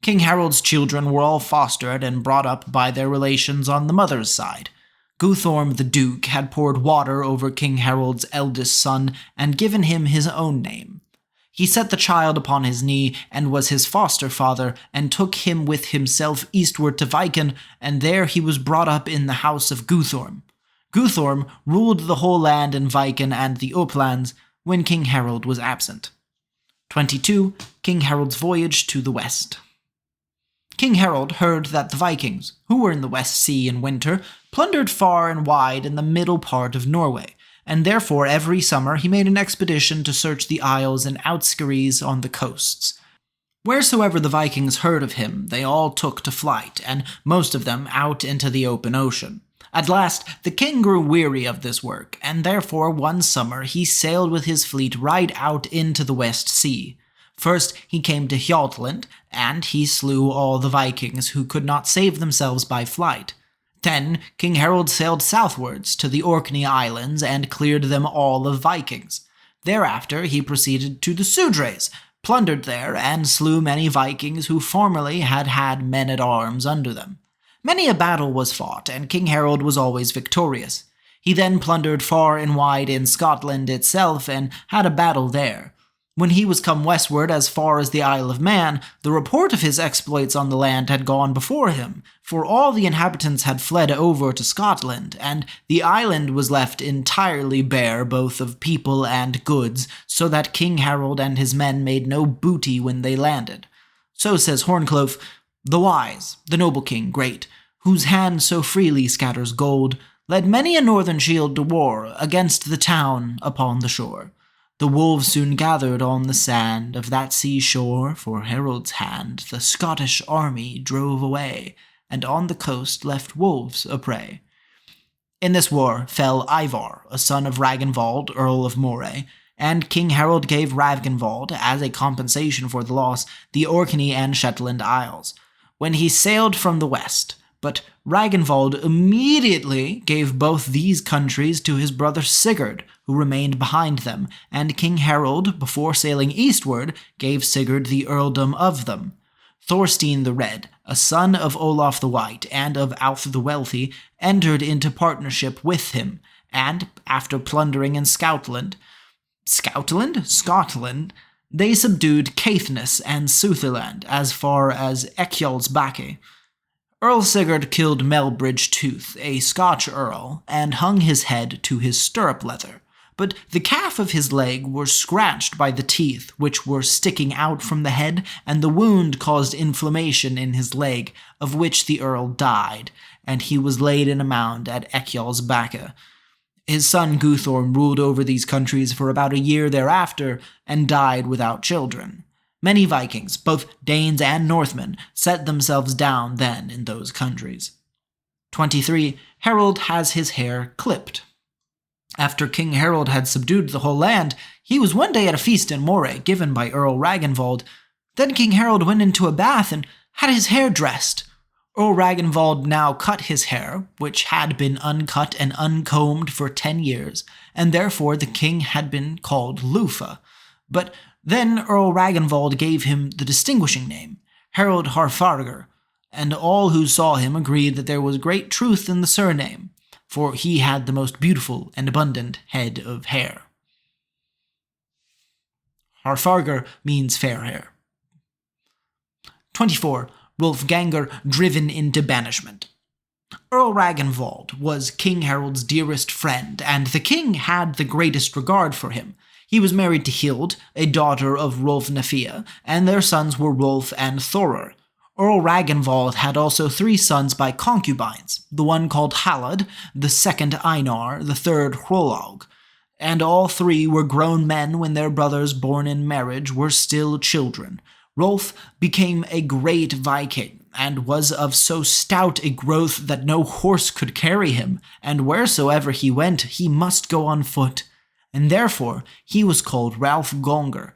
King Harald's children were all fostered and brought up by their relations on the mother's side. Guthorm the Duke had poured water over King Harald's eldest son and given him his own name. He set the child upon his knee and was his foster father, and took him with himself eastward to Viken, and there he was brought up in the house of Guthorm. Guthorm ruled the whole land in Viken and the Uplands when King Harald was absent. 22. King Harald's voyage to the west. King Harald heard that the Vikings, who were in the West Sea in winter, plundered far and wide in the middle part of Norway, and therefore every summer he made an expedition to search the isles and outskerries on the coasts. Wheresoever the Vikings heard of him, they all took to flight, and most of them out into the open ocean. At last the king grew weary of this work, and therefore one summer he sailed with his fleet right out into the West Sea. First he came to Hjaltland, and he slew all the Vikings who could not save themselves by flight. Then King Harald sailed southwards to the Orkney Islands and cleared them all of Vikings. Thereafter he proceeded to the Sudreys, plundered there, and slew many Vikings who formerly had had men-at-arms under them. Many a battle was fought, and King Harald was always victorious. He then plundered far and wide in Scotland itself, and had a battle there. When he was come westward as far as the Isle of Man, the report of his exploits on the land had gone before him, for all the inhabitants had fled over to Scotland, and the island was left entirely bare both of people and goods, so that King Harald and his men made no booty when they landed. So says Hornclough, "The wise, the noble king great, whose hand so freely scatters gold, led many a northern shield to war against the town upon the shore. The wolves soon gathered on the sand of that sea shore, for Harold's hand the Scottish army drove away, and on the coast left wolves a prey. In this war fell Ivar, a son of Ragnvald, Earl of Moray, and King Harald gave Ragnvald, as a compensation for the loss, the Orkney and Shetland Isles, when he sailed from the west. But Ragnvald immediately gave both these countries to his brother Sigurd, who remained behind them, and King Harald, before sailing eastward, gave Sigurd the earldom of them. Thorstein the Red, a son of Olaf the White and of Alf the Wealthy, entered into partnership with him, and, after plundering in Scotland, they subdued Caithness and Sutherland as far as Eckjalsbakke. Earl Sigurd killed Melbridge Tooth, a Scotch earl, and hung his head to his stirrup leather, but the calf of his leg was scratched by the teeth which were sticking out from the head, and the wound caused inflammation in his leg, of which the earl died, and he was laid in a mound at Eckjalsbakke. His son Guthorn ruled over these countries for about a year thereafter, and died without children. Many Vikings, both Danes and Northmen, set themselves down then in those countries. 23. Harald has his hair clipped. After King Harald had subdued the whole land, he was one day at a feast in Moray given by Earl Ragnvald. Then King Harald went into a bath and had his hair dressed. Earl Ragnvald now cut his hair, which had been uncut and uncombed for 10 years, and therefore the king had been called Lufa. But then Earl Ragnvald gave him the distinguishing name, Harald Harfager, and all who saw him agreed that there was great truth in the surname, for he had the most beautiful and abundant head of hair. Harfager means fair hair. 24. Wolfganger driven into banishment. Earl Ragnvald was King Harald's dearest friend, and the king had the greatest regard for him. He was married to Hild, a daughter of Rolfnafia, and their sons were Rolf and Thorir. Earl Ragnvald had also 3 sons by concubines, the one called Halad, the second Einar, the third Hrolaug, and all 3 were grown men when their brothers born in marriage were still children. Rolf became a great Viking, and was of so stout a growth that no horse could carry him, and wheresoever he went he must go on foot, and therefore he was called Rolfganger.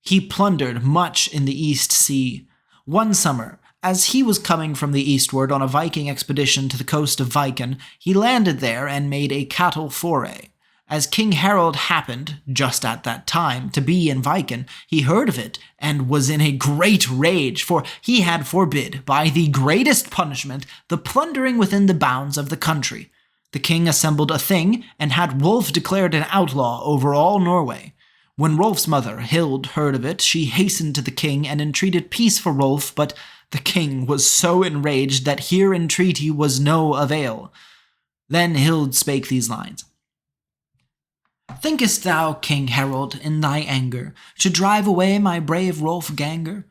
He plundered much in the East Sea. One summer, as he was coming from the eastward on a Viking expedition to the coast of Viken, he landed there and made a cattle foray. As King Harald happened, just at that time, to be in Viken, he heard of it, and was in a great rage, for he had forbid, by the greatest punishment, the plundering within the bounds of the country. The king assembled a thing, and had Rolf declared an outlaw over all Norway. When Rolf's mother, Hild, heard of it, she hastened to the king and entreated peace for Rolf, but the king was so enraged that here entreaty was no avail. Then Hild spake these lines. Thinkest thou, King Harald, in thy anger, to drive away my brave Wolfganger?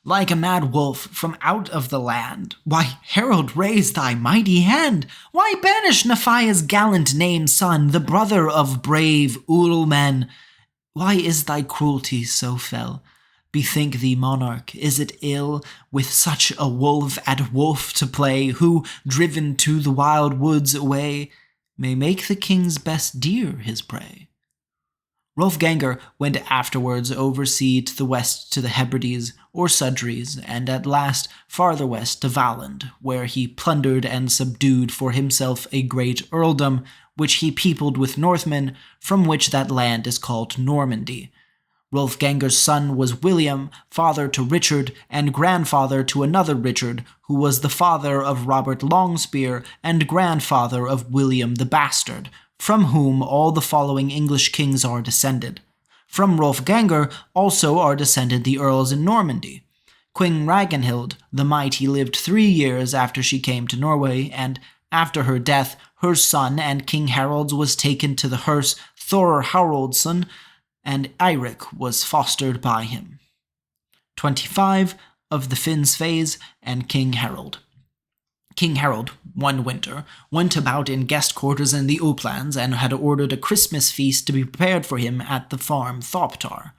Like a mad wolf from out of the land, why, Harald, raise thy mighty hand! Why banish Nefia's gallant named son, the brother of brave Ullmen? Why is thy cruelty so fell? Bethink thee, monarch, is it ill with such a wolf at wolf to play, who, driven to the wild woods away, may make the king's best deer his prey? Wolfganger went afterwards oversea to the west to the Hebrides or Sudreys, and at last farther west to Valand, where he plundered and subdued for himself a great earldom, which he peopled with Northmen, from which that land is called Normandy. Wolfganger's son was William, father to Richard, and grandfather to another Richard, who was the father of Robert Longspear and grandfather of William the Bastard, from whom all the following English kings are descended. From Wolfganger also are descended the Earls in Normandy. Queen Ragnhild the Mighty lived 3 years after she came to Norway, and after her death, her son and King Harald's was taken to the hearse Thorir Haraldsson, and Irik was fostered by him. 25. Of the Finn's Phase and King Harald. King Harald, one winter, went about in guest quarters in the Uplands and had ordered a Christmas feast to be prepared for him at the farm Thoptar.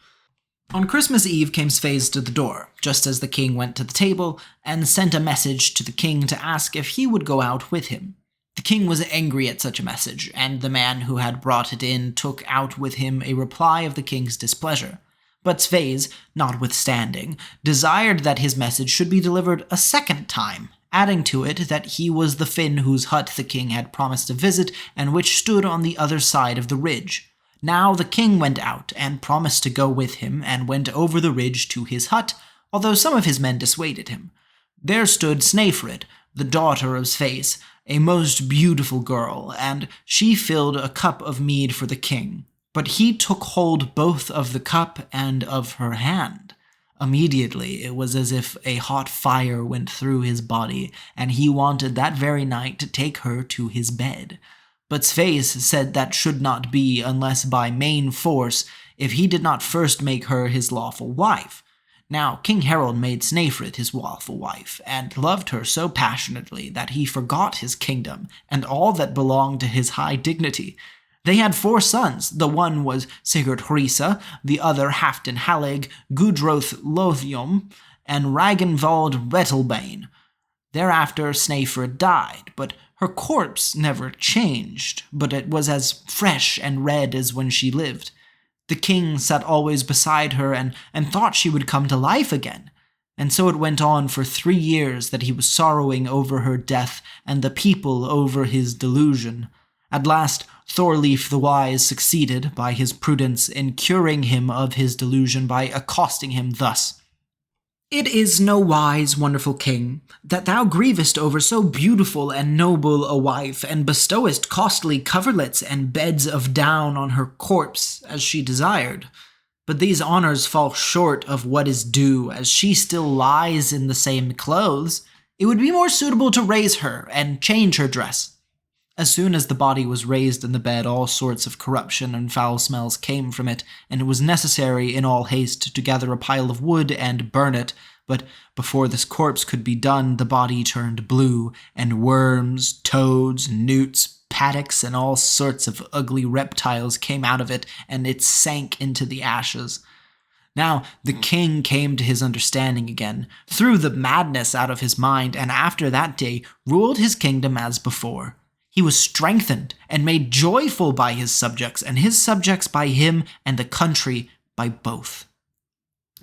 On Christmas Eve came Svaze to the door, just as the king went to the table, and sent a message to the king to ask if he would go out with him. The king was angry at such a message, and the man who had brought it in took out with him a reply of the king's displeasure. But Svaze, notwithstanding, desired that his message should be delivered a second time, adding to it that he was the Finn whose hut the king had promised to visit, and which stood on the other side of the ridge. Now the king went out, and promised to go with him, and went over the ridge to his hut, although some of his men dissuaded him. There stood Snæfrid, the daughter of Sveis, a most beautiful girl, and she filled a cup of mead for the king. But he took hold both of the cup and of her hand. Immediately it was as if a hot fire went through his body, and he wanted that very night to take her to his bed. But Sveis said that should not be unless by main force, if he did not first make her his lawful wife. Now King Harald made Snæfrid his lawful wife, and loved her so passionately that he forgot his kingdom, and all that belonged to his high dignity. They had 4 sons. The one was Sigurd Hrisa, the other Halfdan Halig, Gudroth Lothium, and Ragnvald Rettelbane. Thereafter Snæfrid died, but her corpse never changed, but it was as fresh and red as when she lived. The king sat always beside her and thought she would come to life again. And so it went on for 3 years that he was sorrowing over her death and the people over his delusion. At last, Thorleif the Wise succeeded, by his prudence, in curing him of his delusion by accosting him thus. "It is no wise, wonderful king, that thou grievest over so beautiful and noble a wife, and bestowest costly coverlets and beds of down on her corpse, as she desired. But these honors fall short of what is due, as she still lies in the same clothes. It would be more suitable to raise her, and change her dress." As soon as the body was raised in the bed, all sorts of corruption and foul smells came from it, and it was necessary in all haste to gather a pile of wood and burn it. But before this corpse could be done, the body turned blue, and worms, toads, newts, paddocks, and all sorts of ugly reptiles came out of it, and it sank into the ashes. Now the king came to his understanding again, threw the madness out of his mind, and after that day ruled his kingdom as before. He was strengthened and made joyful by his subjects, and his subjects by him, and the country by both.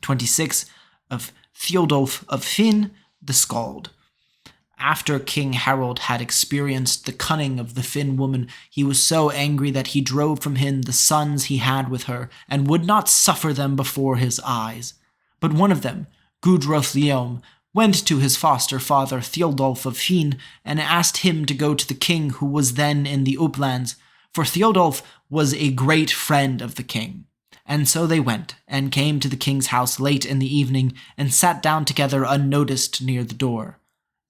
26. Of Thiodolf of Finn, the Skald. After King Harald had experienced the cunning of the Finn woman, he was so angry that he drove from him the sons he had with her, and would not suffer them before his eyes. But one of them, Gudrothleom, went to his foster father Thiodolf of Finn, and asked him to go to the king, who was then in the uplands, for Thiodolf was a great friend of the king. And so they went, and came to the king's house late in the evening, and sat down together unnoticed near the door.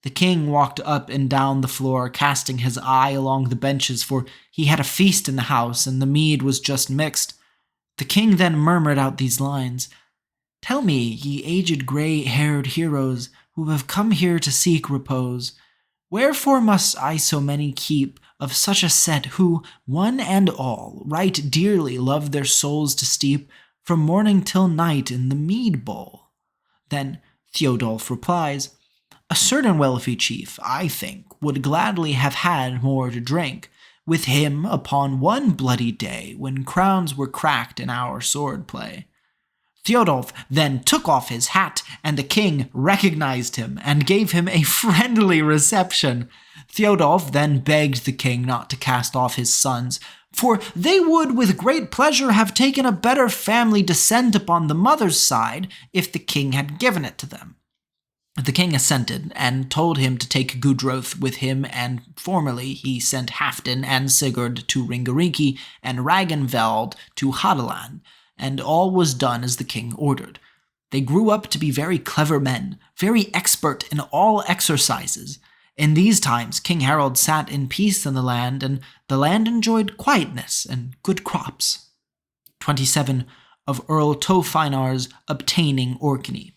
The king walked up and down the floor, casting his eye along the benches, for he had a feast in the house, and the mead was just mixed. The king then murmured out these lines: "Tell me, ye aged grey-haired heroes, who have come here to seek repose, wherefore must I so many keep of such a set who, one and all, right dearly love their souls to steep from morning till night in the mead bowl?" Then Thiodolf replies, "A certain wealthy chief, I think, would gladly have had more to drink with him upon one bloody day when crowns were cracked in our sword play." Thiodolf then took off his hat, and the king recognized him and gave him a friendly reception. Thiodolf then begged the king not to cast off his sons, for they would with great pleasure have taken a better family descent upon the mother's side if the king had given it to them. The king assented, and told him to take Gudroth with him, and formerly he sent Halfdan and Sigurd to Ringerike, and Ragnvald to Hadeland, and all was done as the king ordered. They grew up to be very clever men, very expert in all exercises. In these times King Harald sat in peace in the land, and the land enjoyed quietness and good crops. 27. Of Earl Tofinar's obtaining Orkney.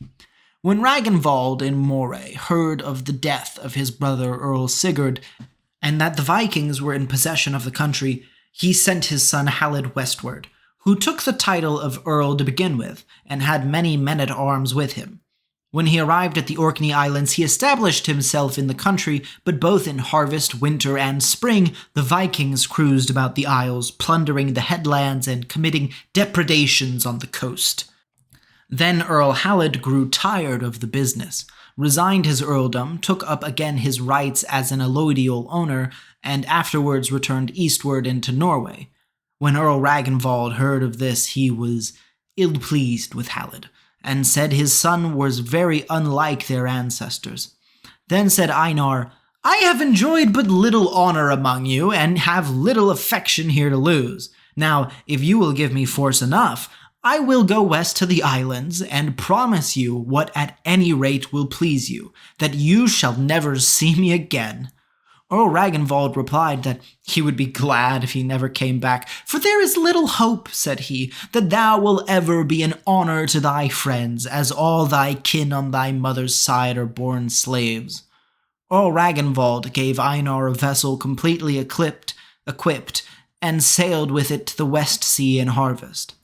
When Ragnvald in Moray heard of the death of his brother Earl Sigurd, and that the Vikings were in possession of the country, he sent his son Halid westward, who took the title of Earl to begin with, and had many men-at-arms with him. When he arrived at the Orkney Islands, he established himself in the country, but both in harvest, winter, and spring, the Vikings cruised about the isles, plundering the headlands and committing depredations on the coast. Then Earl Halid grew tired of the business, resigned his earldom, took up again his rights as an allodial owner, and afterwards returned eastward into Norway. When Earl Ragnvald heard of this, he was ill-pleased with Halid, and said his son was very unlike their ancestors. Then said Einar, I have enjoyed but little honor among you, and have little affection here to lose. Now, if you will give me force enough, I will go west to the islands, and promise you what at any rate will please you, that you shall never see me again. Earl Ragnvald replied that he would be glad if he never came back, for there is little hope, said he, that thou will ever be an honor to thy friends, as all thy kin on thy mother's side are born slaves. Earl Ragnvald gave Einar a vessel completely equipped, and sailed with it to the West Sea in harvest.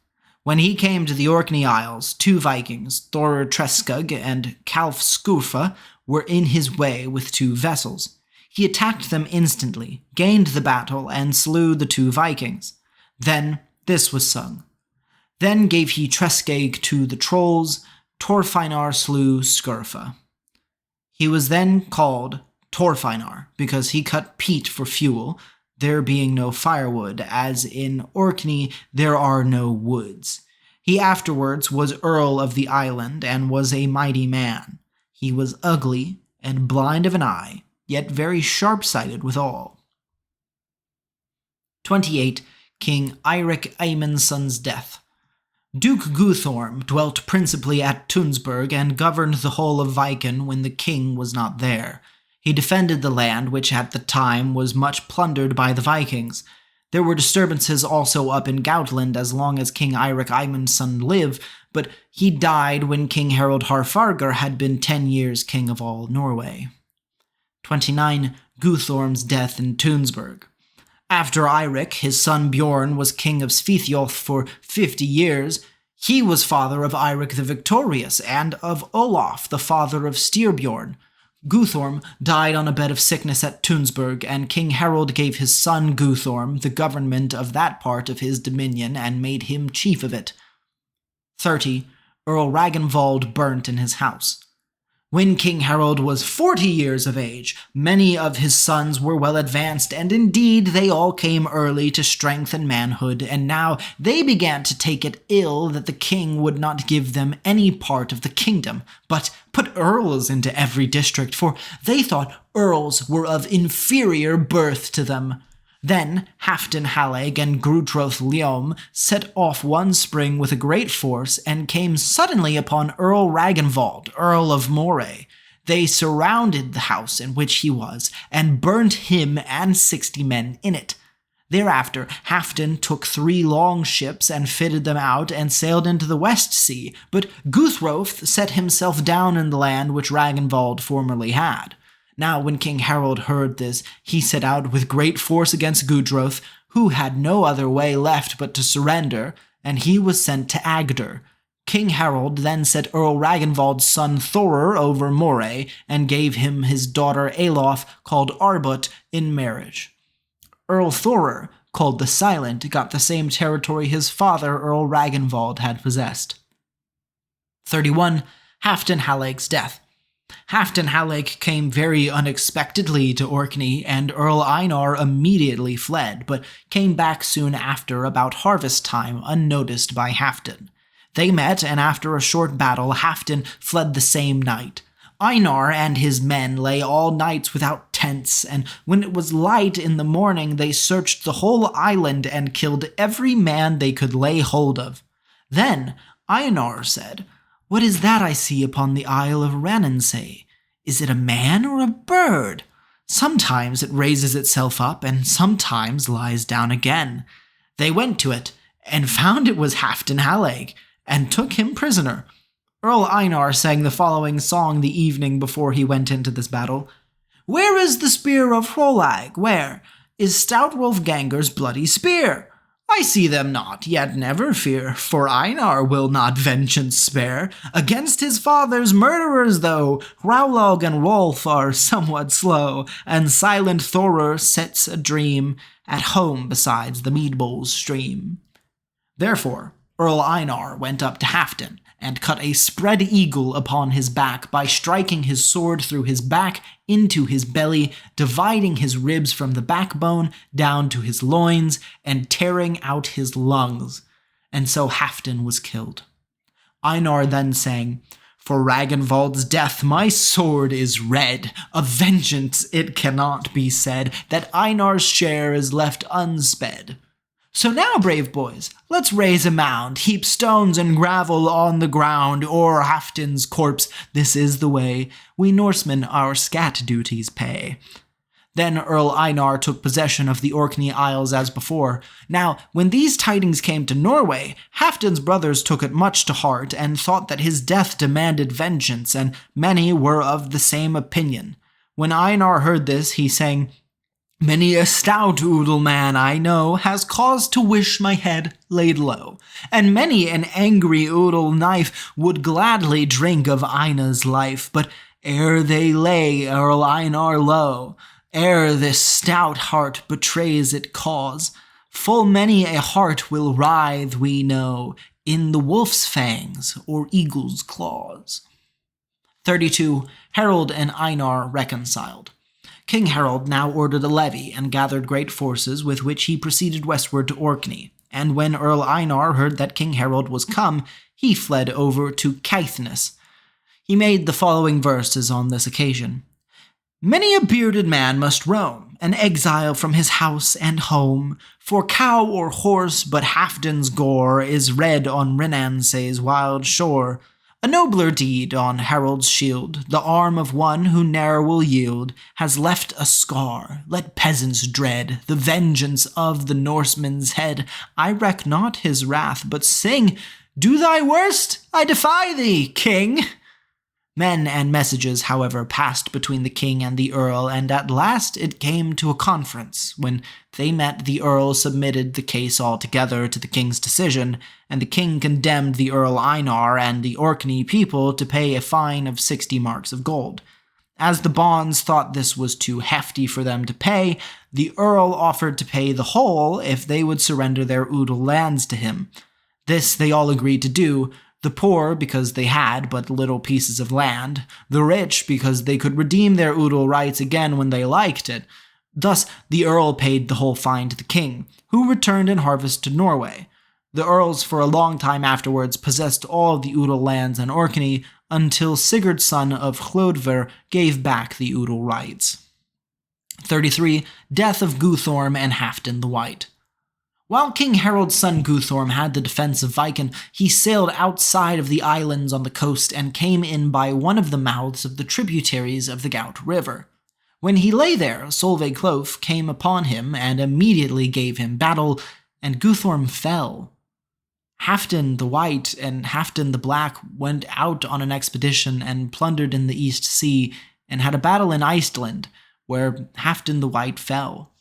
When he came to the Orkney Isles, 2 Vikings, Thorir Treskug and Kalf Skurfa, were in his way with 2 vessels. He attacked them instantly, gained the battle, and slew the 2 Vikings. Then this was sung. Then gave he Treskeg to the trolls, Torfeinar slew Skurfa. He was then called Torfeinar, because he cut peat for fuel, there being no firewood, as in Orkney there are no woods. He afterwards was Earl of the island, and was a mighty man. He was ugly, and blind of an eye, yet very sharp-sighted withal. 28. King Irik Eymundsson's death. Duke Guthorm dwelt principally at Tunsberg, and governed the whole of Viken when the king was not there. He defended the land, which at the time was much plundered by the Vikings. There were disturbances also up in Gautland as long as King Irik Eymundson lived, but he died when King Harald Harfager had been 10 years king of all Norway. 29. Guthorm's death in Tunsberg. After Irik, his son Bjorn was king of Svithjof for 50 years. He was father of Irik the Victorious, and of Olaf, the father of Styrbjorn. Guthorm died on a bed of sickness at Tunsberg, and King Harald gave his son Guthorm the government of that part of his dominion, and made him chief of it. 30. Earl Ragnvald burnt in his house. When King Harald was 40 years of age, many of his sons were well advanced, and indeed they all came early to strength and manhood, and now they began to take it ill that the king would not give them any part of the kingdom, but put earls into every district, for they thought earls were of inferior birth to them. Then Halfdan Halleg and Grudroth Leom set off one spring with a great force, and came suddenly upon Earl Ragnvald, Earl of Moray. They surrounded the house in which he was, and burnt him and 60 men in it. Thereafter Halfdan took 3 long ships, and fitted them out, and sailed into the West Sea, but Guthroth set himself down in the land which Ragnvald formerly had. Now when King Harald heard this, he set out with great force against Gudroth, who had no other way left but to surrender, and he was sent to Agder. King Harald then set Earl Ragnvald's son Thorir over Moray, and gave him his daughter Alof, called Arbut, in marriage. Earl Thorir, called the Silent, got the same territory his father Earl Ragnvald had possessed. 31. Halfdan Halleg's death. Halfdan Halleg came very unexpectedly to Orkney, and Earl Einar immediately fled, but came back soon after about harvest time, unnoticed by Halfdan. They met, and after a short battle, Halfdan fled the same night. Einar and his men lay all nights without tents, and when it was light in the morning they searched the whole island and killed every man they could lay hold of. Then Einar said, "What is that I see upon the Isle of Ranensay? Is it a man or a bird? Sometimes it raises itself up, and sometimes lies down again." They went to it, and found it was Halfdan Halleg, and took him prisoner. Earl Einar sang the following song the evening before he went into this battle. "Where is the spear of Hrolag? Where is stout Wolfganger's bloody spear? I see them not, yet never fear, for Einar will not vengeance spare. Against his father's murderers, though, Hraulog and Rolf are somewhat slow, and silent Thorir sits a dream at home besides the Meadbowls stream." Therefore Earl Einar went up to Halfdan, and cut a spread eagle upon his back by striking his sword through his back into his belly, dividing his ribs from the backbone down to his loins, and tearing out his lungs. And so Halfdan was killed. Einar then sang, "For Ragnvald's death my sword is red. Of vengeance it cannot be said that Einar's share is left unsped. So now, brave boys, let's raise a mound, heap stones and gravel on the ground o'er Halfdan's corpse. This is the way we Norsemen our scat duties pay." Then Earl Einar took possession of the Orkney Isles as before. Now, when these tidings came to Norway, Halfdan's brothers took it much to heart, and thought that his death demanded vengeance, and many were of the same opinion. When Einar heard this, he sang, "Many a stout Udal man I know has cause to wish my head laid low, and many an angry Udal knife would gladly drink of Eina's life, but ere they lay Earl Einar low, ere this stout heart betrays it cause, full many a heart will writhe, we know, in the wolf's fangs or eagle's claws." 32. Harald and Einar reconciled. King Harald now ordered a levy and gathered great forces with which he proceeded westward to Orkney, and when Earl Einar heard that King Harald was come, he fled over to Caithness. He made the following verses on this occasion. "Many a bearded man must roam, an exile from his house and home, for cow or horse but Halfdan's gore is red on Rinanse's wild shore. A nobler deed on Harald's shield, the arm of one who ne'er will yield, has left a scar. Let peasants dread the vengeance of the Norseman's head. I reck not his wrath, but sing, 'Do thy worst, I defy thee, king!'" Men and messages, however, passed between the king and the earl, and at last it came to a conference. When they met, the earl submitted the case altogether to the king's decision, and the king condemned the Earl Einar and the Orkney people to pay a fine of 60 marks of gold. As the bonds thought this was too hefty for them to pay, the earl offered to pay the whole if they would surrender their Udal lands to him. This they all agreed to do, the poor because they had but little pieces of land, the rich because they could redeem their Udal rights again when they liked it. Thus the earl paid the whole fine to the king, who returned in harvest to Norway. The earls for a long time afterwards possessed all the Udal lands in Orkney, until Sigurd's son of Hlodver gave back the Udal rights. 33. Death of Guthorm and Halfdan the White. While King Harald's son Guthorm had the defense of Viken, he sailed outside of the islands on the coast and came in by one of the mouths of the tributaries of the Gout River. When he lay there, Solveig Clof came upon him and immediately gave him battle, and Guthorm fell. Halfdan the White and Halfdan the Black went out on an expedition and plundered in the East Sea, and had a battle in Iceland, where Halfdan the White fell.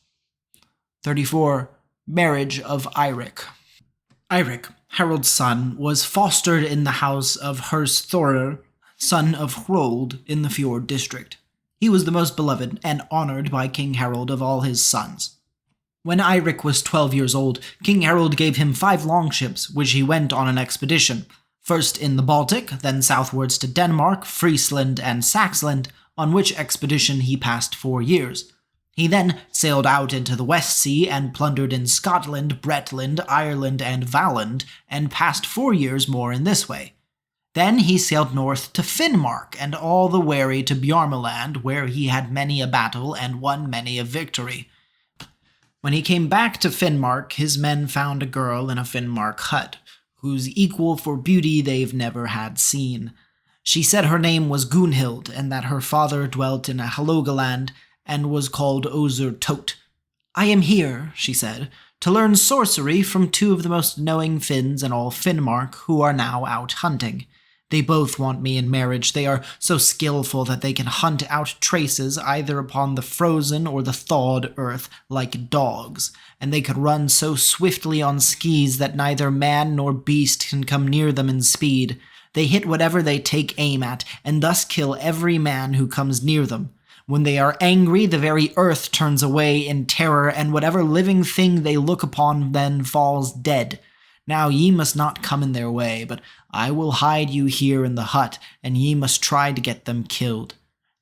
34. Marriage of Irik. Irik, Harald's son, was fostered in the house of Thorir, son of Hrold, in the Fjord district. He was the most beloved and honored by King Harald of all his sons. When Irik was 12 years old, King Harald gave him 5 longships, which he went on an expedition, first in the Baltic, then southwards to Denmark, Friesland, and Saxland, on which expedition he passed 4 years. He then sailed out into the West Sea and plundered in Scotland, Bretland, Ireland, and Valand, and passed 4 years more in this way. Then he sailed north to Finnmark and all the way to Bjarmeland, where he had many a battle and won many a victory. When he came back to Finnmark, his men found a girl in a Finnmark hut, whose equal for beauty they've never had seen. She said her name was Gunhild, and that her father dwelt in a Halogaland, and was called Ozur Tot. "I am here," she said, "to learn sorcery from 2 of the most knowing Finns in all Finnmark, who are now out hunting. They both want me in marriage. They are so skillful that they can hunt out traces either upon the frozen or the thawed earth like dogs, and they could run so swiftly on skis that neither man nor beast can come near them in speed. They hit whatever they take aim at, and thus kill every man who comes near them. When they are angry, the very earth turns away in terror, and whatever living thing they look upon then falls dead. Now ye must not come in their way, but I will hide you here in the hut, and ye must try to get them killed."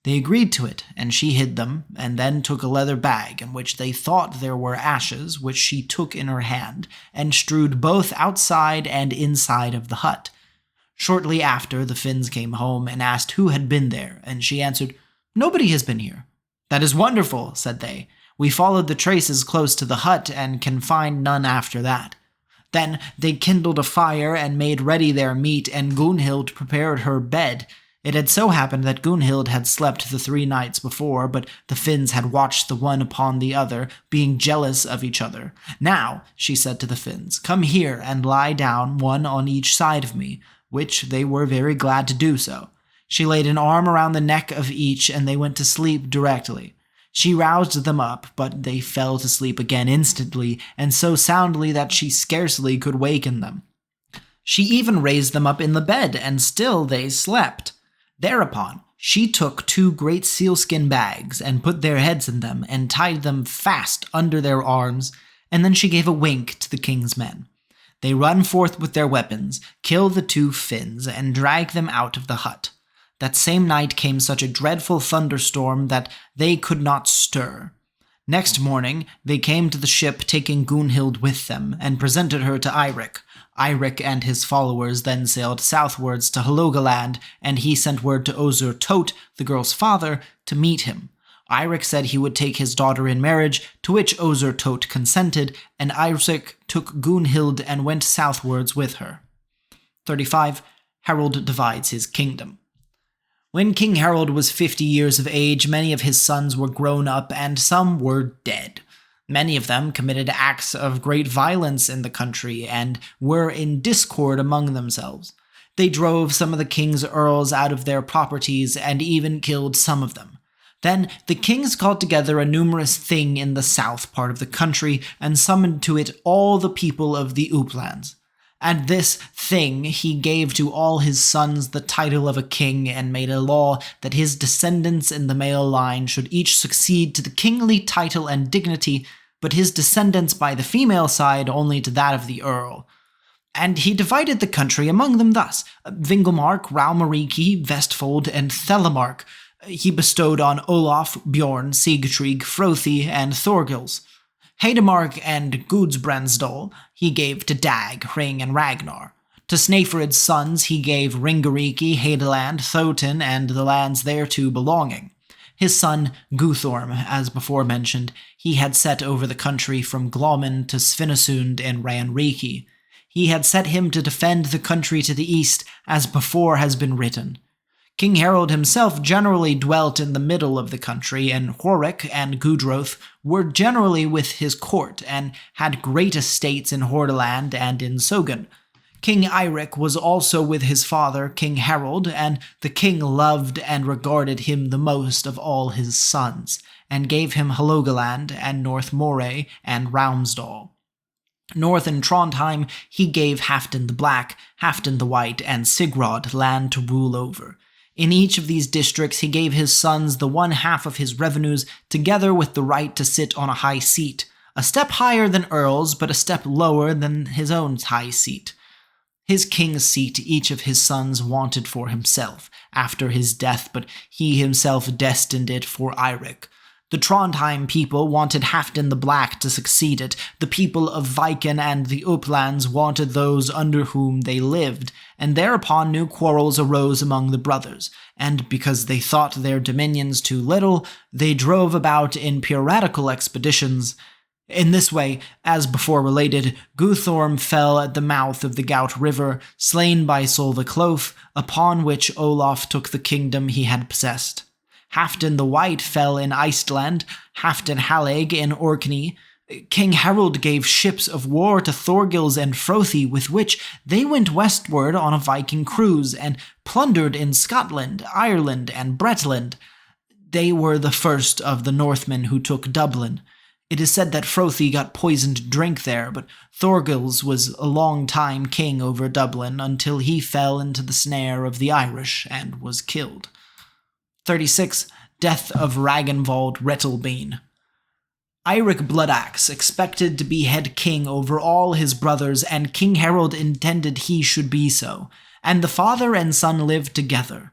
They agreed to it, and she hid them, and then took a leather bag, in which they thought there were ashes, which she took in her hand, and strewed both outside and inside of the hut. Shortly after, the Finns came home and asked who had been there, and she answered, "Nobody has been here." "That is wonderful," said they. "We followed the traces close to the hut and can find none after that." Then they kindled a fire and made ready their meat, and Gunhild prepared her bed. It had so happened that Gunhild had slept the 3 nights before, but the Finns had watched the one upon the other, being jealous of each other. "Now," she said to the Finns, "come here and lie down, one on each side of me," which they were very glad to do so. She laid an arm around the neck of each, and they went to sleep directly. She roused them up, but they fell to sleep again instantly, and so soundly that she scarcely could waken them. She even raised them up in the bed, and still they slept. Thereupon she took 2 great sealskin bags, and put their heads in them, and tied them fast under their arms, and then she gave a wink to the king's men. They run forth with their weapons, kill the 2 Finns, and drag them out of the hut. That same night came such a dreadful thunderstorm that they could not stir. Next morning they came to the ship, taking Gunhild with them, and presented her to Irik. Irik and his followers then sailed southwards to Hålogaland, and he sent word to Ozur Tot, the girl's father, to meet him. Irik said he would take his daughter in marriage, to which Ozur Tot consented, and Irik took Gunhild and went southwards with her. 35. Harald divides his kingdom. When King Harald was 50 years of age, many of his sons were grown up, and some were dead. Many of them committed acts of great violence in the country, and were in discord among themselves. They drove some of the king's earls out of their properties, and even killed some of them. Then the kings called together a numerous thing in the south part of the country, and summoned to it all the people of the Uplands. At this thing he gave to all his sons the title of a king, and made a law that his descendants in the male line should each succeed to the kingly title and dignity, but his descendants by the female side only to that of the earl. And he divided the country among them thus: Vingelmark, Raumariki, Vestfold, and Thelemark. He bestowed on Olaf, Bjorn, Sigtrig, Frothi, and Thorgils. Hedemark and Gudsbrandsdal he gave to Dag, Hring, and Ragnar. To Snaefrid's sons he gave Ringeriki, Hedeland, Thotin, and the lands thereto belonging. His son Guthorm, as before mentioned, he had set over the country from Glommen to Svinesund and Ranriki. He had set him to defend the country to the east, as before has been written. King Harald himself generally dwelt in the middle of the country, and Horik and Gudroth were generally with his court, and had great estates in Hordaland and in Sogn. King Irik was also with his father, King Harald, and the king loved and regarded him the most of all his sons, and gave him Hålogaland and North Moray and Raumsdal. North in Trondheim he gave Halfdan the Black, Halfdan the White, and Sigrod land to rule over. In each of these districts he gave his sons the 1/2 of his revenues, together with the right to sit on a high seat, a step higher than Earls, but a step lower than his own high seat. His king's seat each of his sons wanted for himself, after his death, but he himself destined it for Irik. The Trondheim people wanted Halfdan the Black to succeed it. The people of Viken and the Uplands wanted those under whom they lived, and thereupon new quarrels arose among the brothers, and because they thought their dominions too little, they drove about in piratical expeditions. In this way, as before related, Guthorm fell at the mouth of the Gout River, slain by Sol the Cloth, upon which Olaf took the kingdom he had possessed. Halfdan the White fell in Iceland, Halfdan Haleg in Orkney. King Harald gave ships of war to Thorgils and Frothi, with which they went westward on a Viking cruise, and plundered in Scotland, Ireland, and Bretland. They were the first of the Northmen who took Dublin. It is said that Frothi got poisoned drink there, but Thorgils was a long time king over Dublin, until he fell into the snare of the Irish and was killed. 36. Death of Ragnvald Rettelbein. Irik Bloodaxe expected to be head king over all his brothers, and King Harald intended he should be so, and the father and son lived together.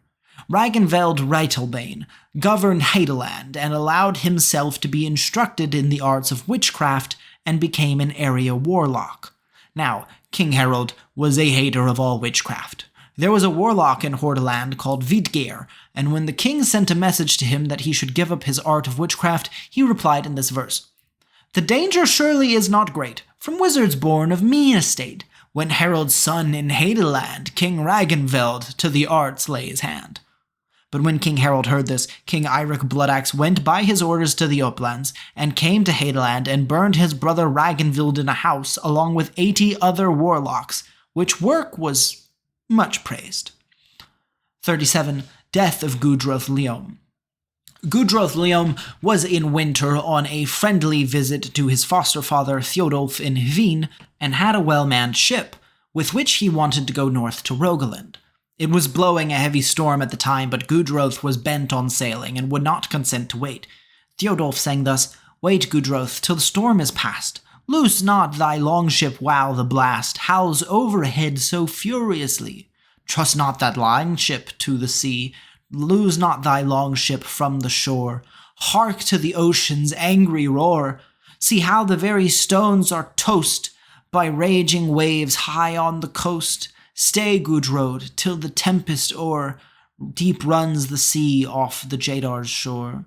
Ragnvald Rettelbein governed Hedeland, and allowed himself to be instructed in the arts of witchcraft, and became an area warlock. Now, King Harald was a hater of all witchcraft. There was a warlock in Hordaland called Vidgeir, and when the king sent a message to him that he should give up his art of witchcraft, he replied in this verse: "The danger surely is not great, from wizards born of mean estate, when Harold's son in Hedeland, King Ragnveld, to the arts lays hand." But when King Harald heard this, King Irik Bloodaxe went by his orders to the uplands, and came to Hedeland and burned his brother Ragnvald in a house, along with 80 other warlocks, which work was much praised. 37. Death of Gudroth Leom. Gudroth Leom was in winter on a friendly visit to his foster father Thiodulf in Hveen, and had a well-manned ship, with which he wanted to go north to Rogaland. It was blowing a heavy storm at the time, but Gudroth was bent on sailing, and would not consent to wait. Thiodulf sang thus: "Wait, Gudroth, till the storm is past. Loose not thy longship while the blast howls overhead so furiously. Trust not that longship to the sea, lose not thy longship from the shore. Hark to the ocean's angry roar. See how the very stones are tossed by raging waves high on the coast. Stay, Gudrod, till the tempest o'er. Deep runs the sea off the Jadar's shore."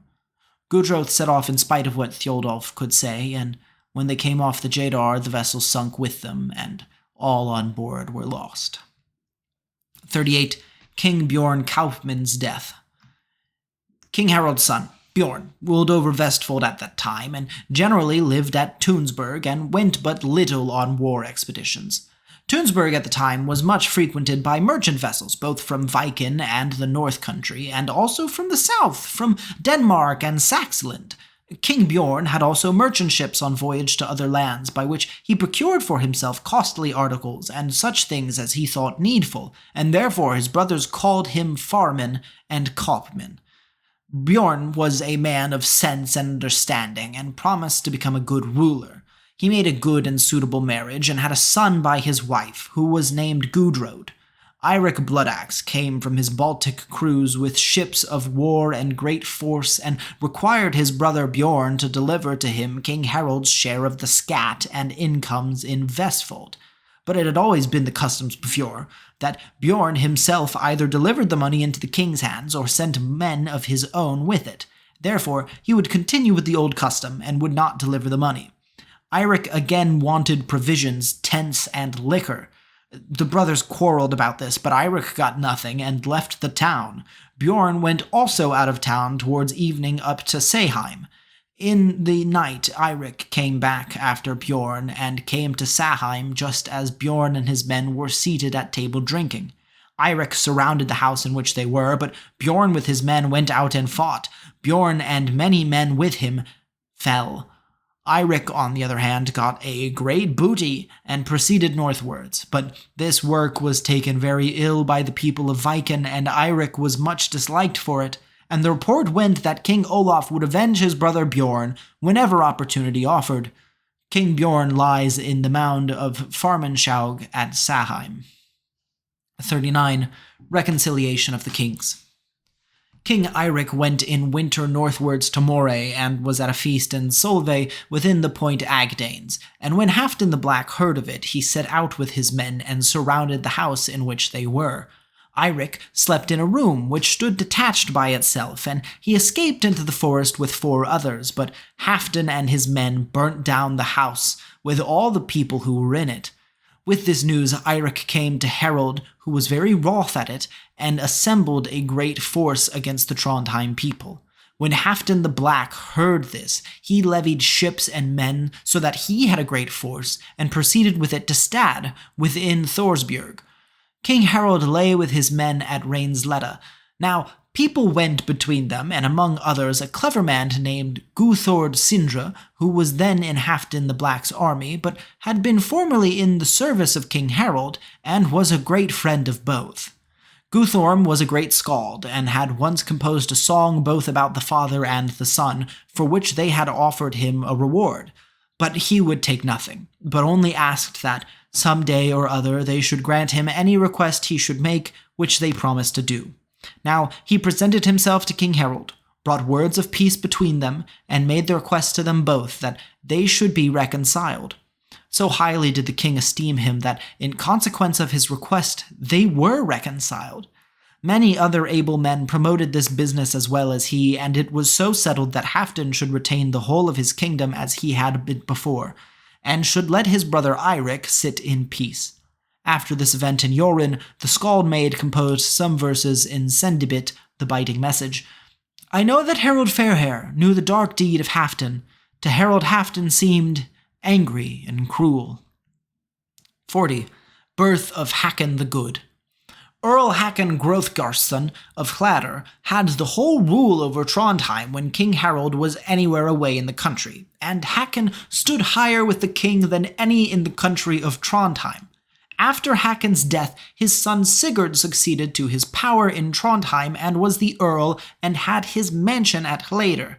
Gudroth set off in spite of what Thiodulf could say, and when they came off the Jadar, the vessel sunk with them, and all on board were lost. 38. King Bjorn Kaupmann's death. King Harald's son, Bjorn, ruled over Vestfold at that time, and generally lived at Tunsberg, and went but little on war expeditions. Tunsberg at the time was much frequented by merchant vessels, both from Viken and the North Country, and also from the south, from Denmark and Saxland. King Bjorn had also merchant ships on voyage to other lands, by which he procured for himself costly articles and such things as he thought needful, and therefore his brothers called him Farman and Kaupmann. Bjorn was a man of sense and understanding, and promised to become a good ruler. He made a good and suitable marriage, and had a son by his wife, who was named Gudrod. Irik Bloodaxe came from his Baltic cruise with ships of war and great force, and required his brother Bjorn to deliver to him King Harald's share of the scat and incomes in Vestfold. But it had always been the customs before that Bjorn himself either delivered the money into the king's hands, or sent men of his own with it. Therefore he would continue with the old custom, and would not deliver the money. Irik again wanted provisions, tents, and liquor. The brothers quarreled about this, but Irik got nothing and left the town. Bjorn went also out of town towards evening up to Seheim. In the night Irik came back after Bjorn, and came to Saheim just as Bjorn and his men were seated at table drinking. Irik surrounded the house in which they were, but Bjorn with his men went out and fought. Bjorn and many men with him fell. Irik, on the other hand, got a great booty, and proceeded northwards, but this work was taken very ill by the people of Viken, and Irik was much disliked for it, and the report went that King Olaf would avenge his brother Bjorn whenever opportunity offered. King Bjorn lies in the mound of Farmanshaug at Saheim. 39. Reconciliation of the Kings. King Irik went in winter northwards to Moray, and was at a feast in Solveig within the Point Agdanes, and when Halfdan the Black heard of it, he set out with his men, and surrounded the house in which they were. Irik slept in a room which stood detached by itself, and he escaped into the forest with 4 others, but Halfdan and his men burnt down the house, with all the people who were in it. With this news Irik came to Harald, who was very wroth at it, and assembled a great force against the Trondheim people. When Halfdan the Black heard this, he levied ships and men, so that he had a great force, and proceeded with it to Stad, within Thorsbjerg. King Harald lay with his men at Rainsletta. Now people went between them, and among others a clever man named Guthord Sindre, who was then in Halfdan the Black's army, but had been formerly in the service of King Harald, and was a great friend of both. Guthorm was a great skald, and had once composed a song both about the father and the son, for which they had offered him a reward. But he would take nothing, but only asked that some day or other they should grant him any request he should make, which they promised to do. Now he presented himself to King Harald, brought words of peace between them, and made the request to them both that they should be reconciled. So highly did the king esteem him that, in consequence of his request, they were reconciled. Many other able men promoted this business as well as he, and it was so settled that Halfdan should retain the whole of his kingdom as he had been before, and should let his brother Irik sit in peace. After this event in Jorin, the Skald maid composed some verses in Sendibit, the biting message. I know that Harald Fairhair knew the dark deed of Halfdan. To Harald Halfdan seemed angry and cruel. 40. Birth of Hacken the Good. Earl Hacken Hrothgarson of Hladr had the whole rule over Trondheim when King Harald was anywhere away in the country, and Hacken stood higher with the king than any in the country of Trondheim. After Hacken's death, his son Sigurd succeeded to his power in Trondheim and was the Earl and had his mansion at Hladr.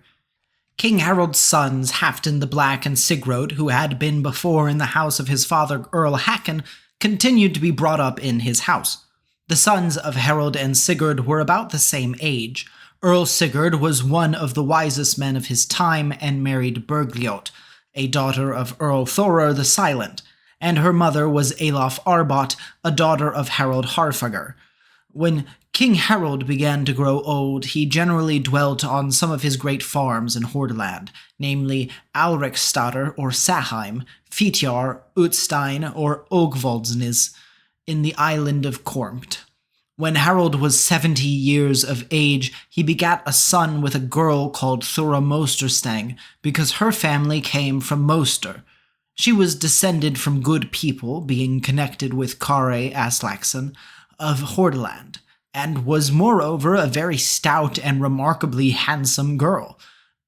King Harald's sons, Halfdan the Black and Sigrod, who had been before in the house of his father Earl Hacken, continued to be brought up in his house. The sons of Harald and Sigurd were about the same age. Earl Sigurd was one of the wisest men of his time and married Bergliot, a daughter of Earl Thorir the Silent, and her mother was Eilaf Arbot, a daughter of Harald Harfager. When King Harald began to grow old, he generally dwelt on some of his great farms in Hordaland, namely Alrekstadr or Saheim, Fitjar, Utstein, or Ogvoldsnes, in the island of Kormt. When Harald was 70 years of age, he begat a son with a girl called Thora Mosterstang, because her family came from Moster. She was descended from good people, being connected with Kare Aslakson of Hordaland, and was moreover a very stout and remarkably handsome girl.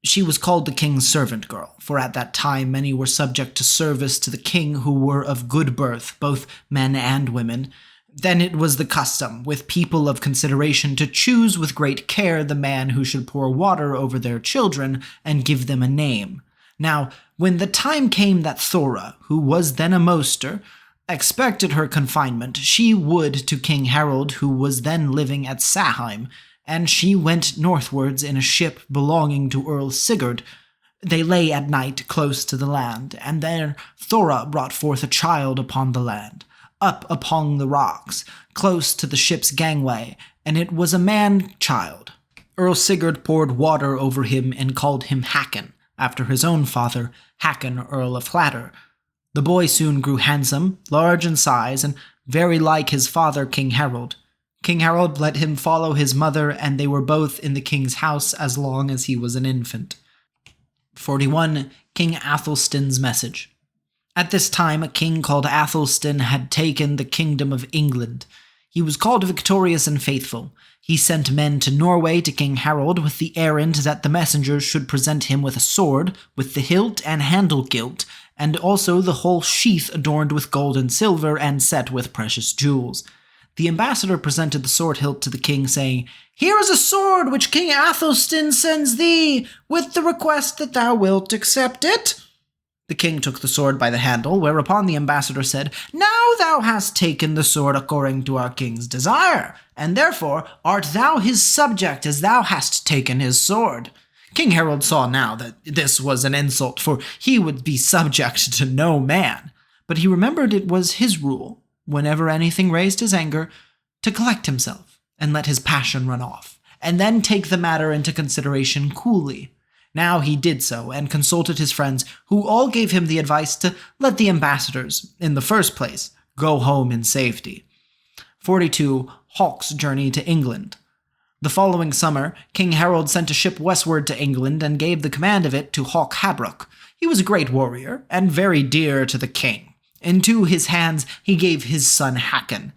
She was called the king's servant girl, for at that time many were subject to service to the king who were of good birth, both men and women. Then it was the custom, with people of consideration, to choose with great care the man who should pour water over their children and give them a name. Now, when the time came that Thora, who was then a Moster, expected her confinement, she would to King Harald, who was then living at Saheim, and she went northwards in a ship belonging to Earl Sigurd. They lay at night close to the land, and there Thora brought forth a child upon the land, up upon the rocks, close to the ship's gangway, and it was a man-child. Earl Sigurd poured water over him and called him Hacken, after his own father, Hacken, Earl of Hladr. The boy soon grew handsome, large in size, and very like his father, King Harald. King Harald let him follow his mother, and they were both in the king's house as long as he was an infant. 41. King Athelstan's Message. At this time, a king called Athelstan had taken the kingdom of England. He was called victorious and faithful. He sent men to Norway to King Harald with the errand that the messengers should present him with a sword, with the hilt and handle gilt, and also the whole sheath adorned with gold and silver and set with precious jewels. The ambassador presented the sword hilt to the king, saying, Here is a sword which King Athelstan sends thee, with the request that thou wilt accept it. The king took the sword by the handle, whereupon the ambassador said, Now thou hast taken the sword according to our king's desire, and therefore art thou his subject as thou hast taken his sword. King Harald saw now that this was an insult, for he would be subject to no man, but he remembered it was his rule, whenever anything raised his anger, to collect himself and let his passion run off, and then take the matter into consideration coolly. Now he did so, and consulted his friends, who all gave him the advice to let the ambassadors, in the first place, go home in safety. 42. Hawk's journey to England. The following summer, King Harald sent a ship westward to England and gave the command of it to Hawk Habruk. He was a great warrior, and very dear to the king. Into his hands he gave his son Hacken.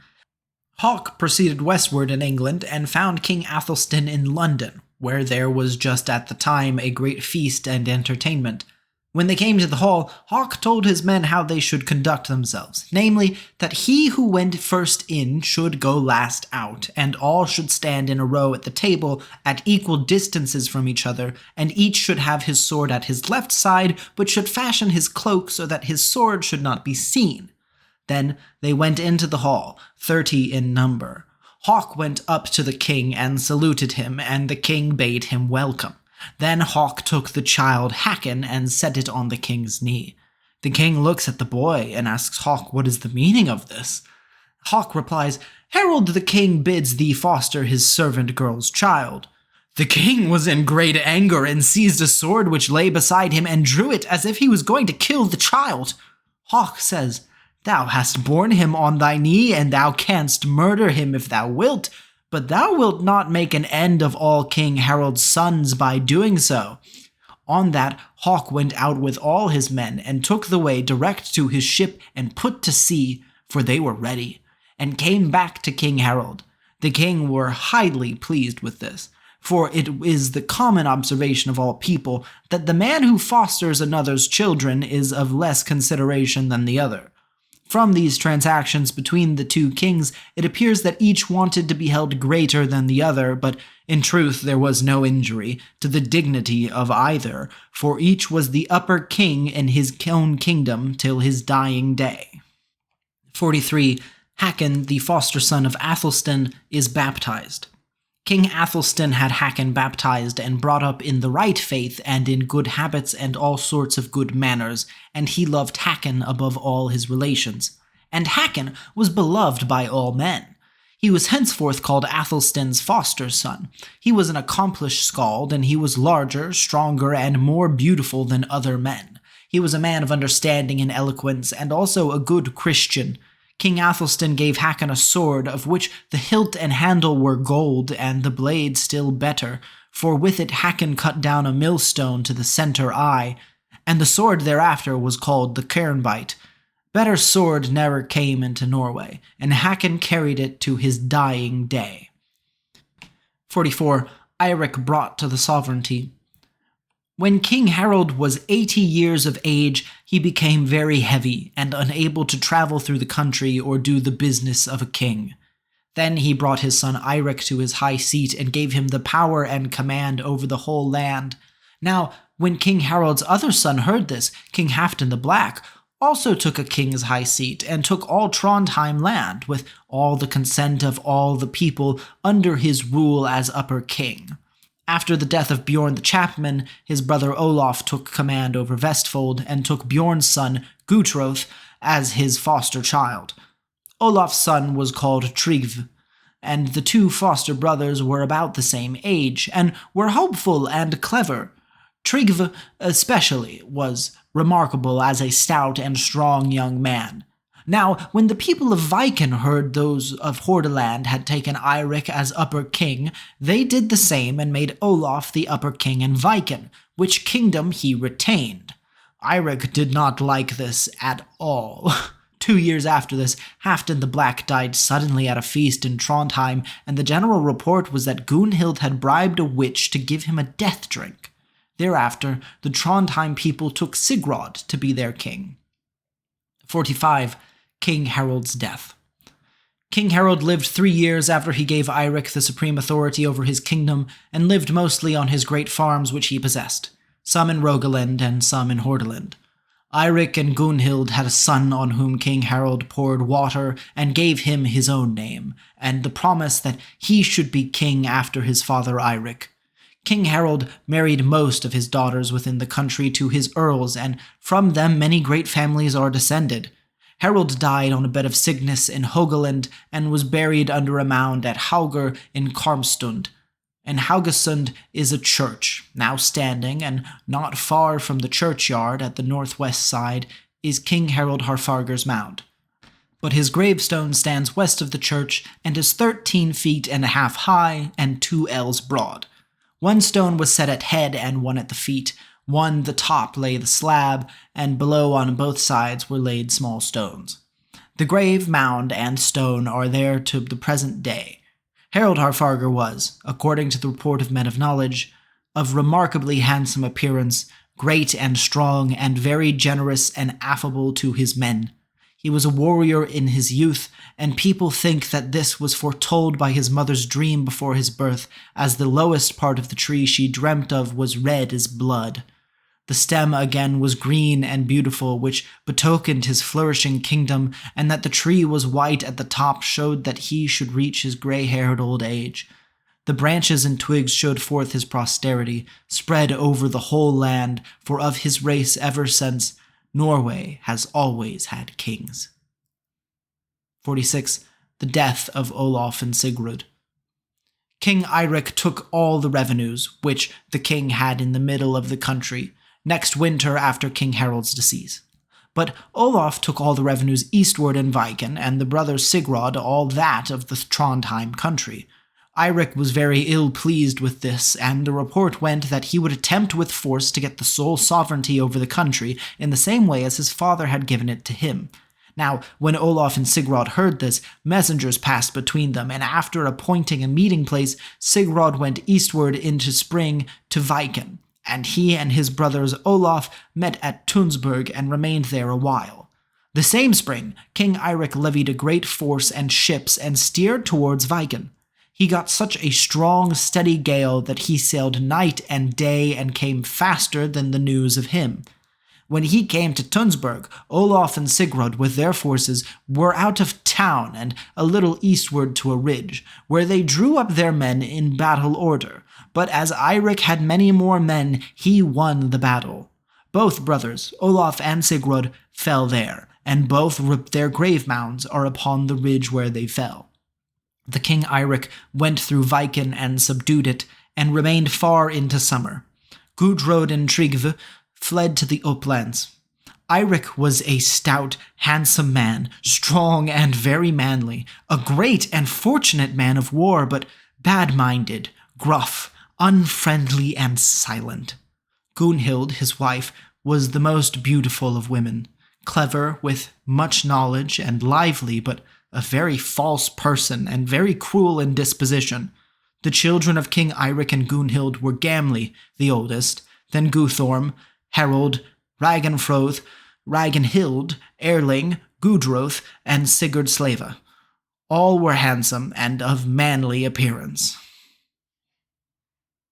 Hawk proceeded westward in England and found King Athelstan in London, where there was just at the time a great feast and entertainment. When they came to the hall, Hawk told his men how they should conduct themselves, namely, that he who went first in should go last out, and all should stand in a row at the table at equal distances from each other, and each should have his sword at his left side, but should fashion his cloak so that his sword should not be seen. Then they went into the hall, 30 in number. Hawk went up to the king and saluted him, and the king bade him welcome. Then Hawk took the child Hacken and set it on the king's knee. The king looks at the boy and asks Hawk what is the meaning of this. Hawk replies, "Harold the king bids thee foster his servant girl's child." The king was in great anger and seized a sword which lay beside him and drew it as if he was going to kill the child. Hawk says, "Thou hast borne him on thy knee, and thou canst murder him if thou wilt, but thou wilt not make an end of all King Harold's sons by doing so." On that, Hawk went out with all his men and took the way direct to his ship and put to sea, for they were ready, and came back to King Harold. The king were highly pleased with this, for it is the common observation of all people that the man who fosters another's children is of less consideration than the other. From these transactions between the two kings, it appears that each wanted to be held greater than the other, but in truth there was no injury to the dignity of either, for each was the upper king in his own kingdom till his dying day. 43. Hacken, the foster son of Athelstan, is baptized. King Athelstan had Hacken baptized and brought up in the right faith and in good habits and all sorts of good manners, and he loved Hacken above all his relations. And Hacken was beloved by all men. He was henceforth called Athelstan's foster son. He was an accomplished skald, and he was larger, stronger, and more beautiful than other men. He was a man of understanding and eloquence, and also a good Christian. King Athelstan gave Hacken a sword, of which the hilt and handle were gold, and the blade still better, for with it Hacken cut down a millstone to the center eye, and the sword thereafter was called the Cairnbite. Better sword never came into Norway, and Hacken carried it to his dying day. 44. Irik brought to the sovereignty. When King Harald was 80 years of age, he became very heavy and unable to travel through the country or do the business of a king. Then he brought his son Irik to his high seat and gave him the power and command over the whole land. Now, when King Harald's other son heard this, King Halfdan the Black also took a king's high seat and took all Trondheim land, with all the consent of all the people, under his rule as upper king. After the death of Bjorn the Chapman, his brother Olaf took command over Vestfold and took Bjorn's son, Guthroth, as his foster child. Olaf's son was called Tryggv, and the two foster brothers were about the same age, and were hopeful and clever. Tryggv, especially, was remarkable as a stout and strong young man. Now, when the people of Viken heard those of Hordaland had taken Irik as upper king, they did the same and made Olaf the upper king in Viken, which kingdom he retained. Irik did not like this at all. 2 years after this, Halfdan the Black died suddenly at a feast in Trondheim, and the general report was that Gunhild had bribed a witch to give him a death drink. Thereafter, the Trondheim people took Sigrod to be their king. 45. King Harold's death. King Harold lived 3 years after he gave Irik the supreme authority over his kingdom, and lived mostly on his great farms which he possessed, some in Rogaland and some in Hordaland. Irik and Gunhild had a son on whom King Harold poured water and gave him his own name, and the promise that he should be king after his father Irik. King Harold married most of his daughters within the country to his Earls, and from them many great families are descended. Harold died on a bed of sickness in Haugaland and was buried under a mound at Hauger in Karmstund. And Haugesund is a church, now standing, and not far from the churchyard at the northwest side is King Harald Harfager's mound. But his gravestone stands west of the church and is 13 feet and a half high and 2 ells broad. One stone was set at head and one at the feet. One the top lay the slab, and below on both sides were laid small stones. The grave, mound, and stone are there to the present day. Harald Harfager was, according to the report of men of knowledge, of remarkably handsome appearance, great and strong, and very generous and affable to his men. He was a warrior in his youth, and people think that this was foretold by his mother's dream before his birth, as the lowest part of the tree she dreamt of was red as blood. The stem again was green and beautiful, which betokened his flourishing kingdom, and that the tree was white at the top showed that he should reach his gray-haired old age. The branches and twigs showed forth his posterity, spread over the whole land, for of his race ever since Norway has always had kings. 46. The death of Olaf and Sigurd. King Irik took all the revenues, which the king had in the middle of the country, next winter after King Harald's decease. But Olaf took all the revenues eastward in Viken, and the brothers Sigurd all that of the Trondheim country. Irik was very ill-pleased with this, and the report went that he would attempt with force to get the sole sovereignty over the country in the same way as his father had given it to him. Now, when Olaf and Sigurd heard this, messengers passed between them, and after appointing a meeting place, Sigurd went eastward into spring to Viken, and he and his brothers Olaf met at Tunsberg and remained there a while. The same spring, King Irik levied a great force and ships and steered towards Viken. He got such a strong, steady gale that he sailed night and day and came faster than the news of him. When he came to Tunsberg, Olaf and Sigurd with their forces were out of town and a little eastward to a ridge, where they drew up their men in battle order. But as Irik had many more men, he won the battle. Both brothers, Olaf and Sigurd, fell there, and both their grave mounds are upon the ridge where they fell. The king Irik went through Viken and subdued it, and remained far into summer. Gudrod and Tryggve fled to the uplands. Irik was a stout, handsome man, strong and very manly, a great and fortunate man of war, but bad-minded, gruff, unfriendly, and silent. Gunhild, his wife, was the most beautiful of women, clever, with much knowledge, and lively, but a very false person and very cruel in disposition. The children of King Irik and Gunhild were Gamli, the oldest, then Guthorm, Harald, Ragnfroth, Ragnhild, Erling, Gudroth, and Sigurd Sleva. All were handsome and of manly appearance.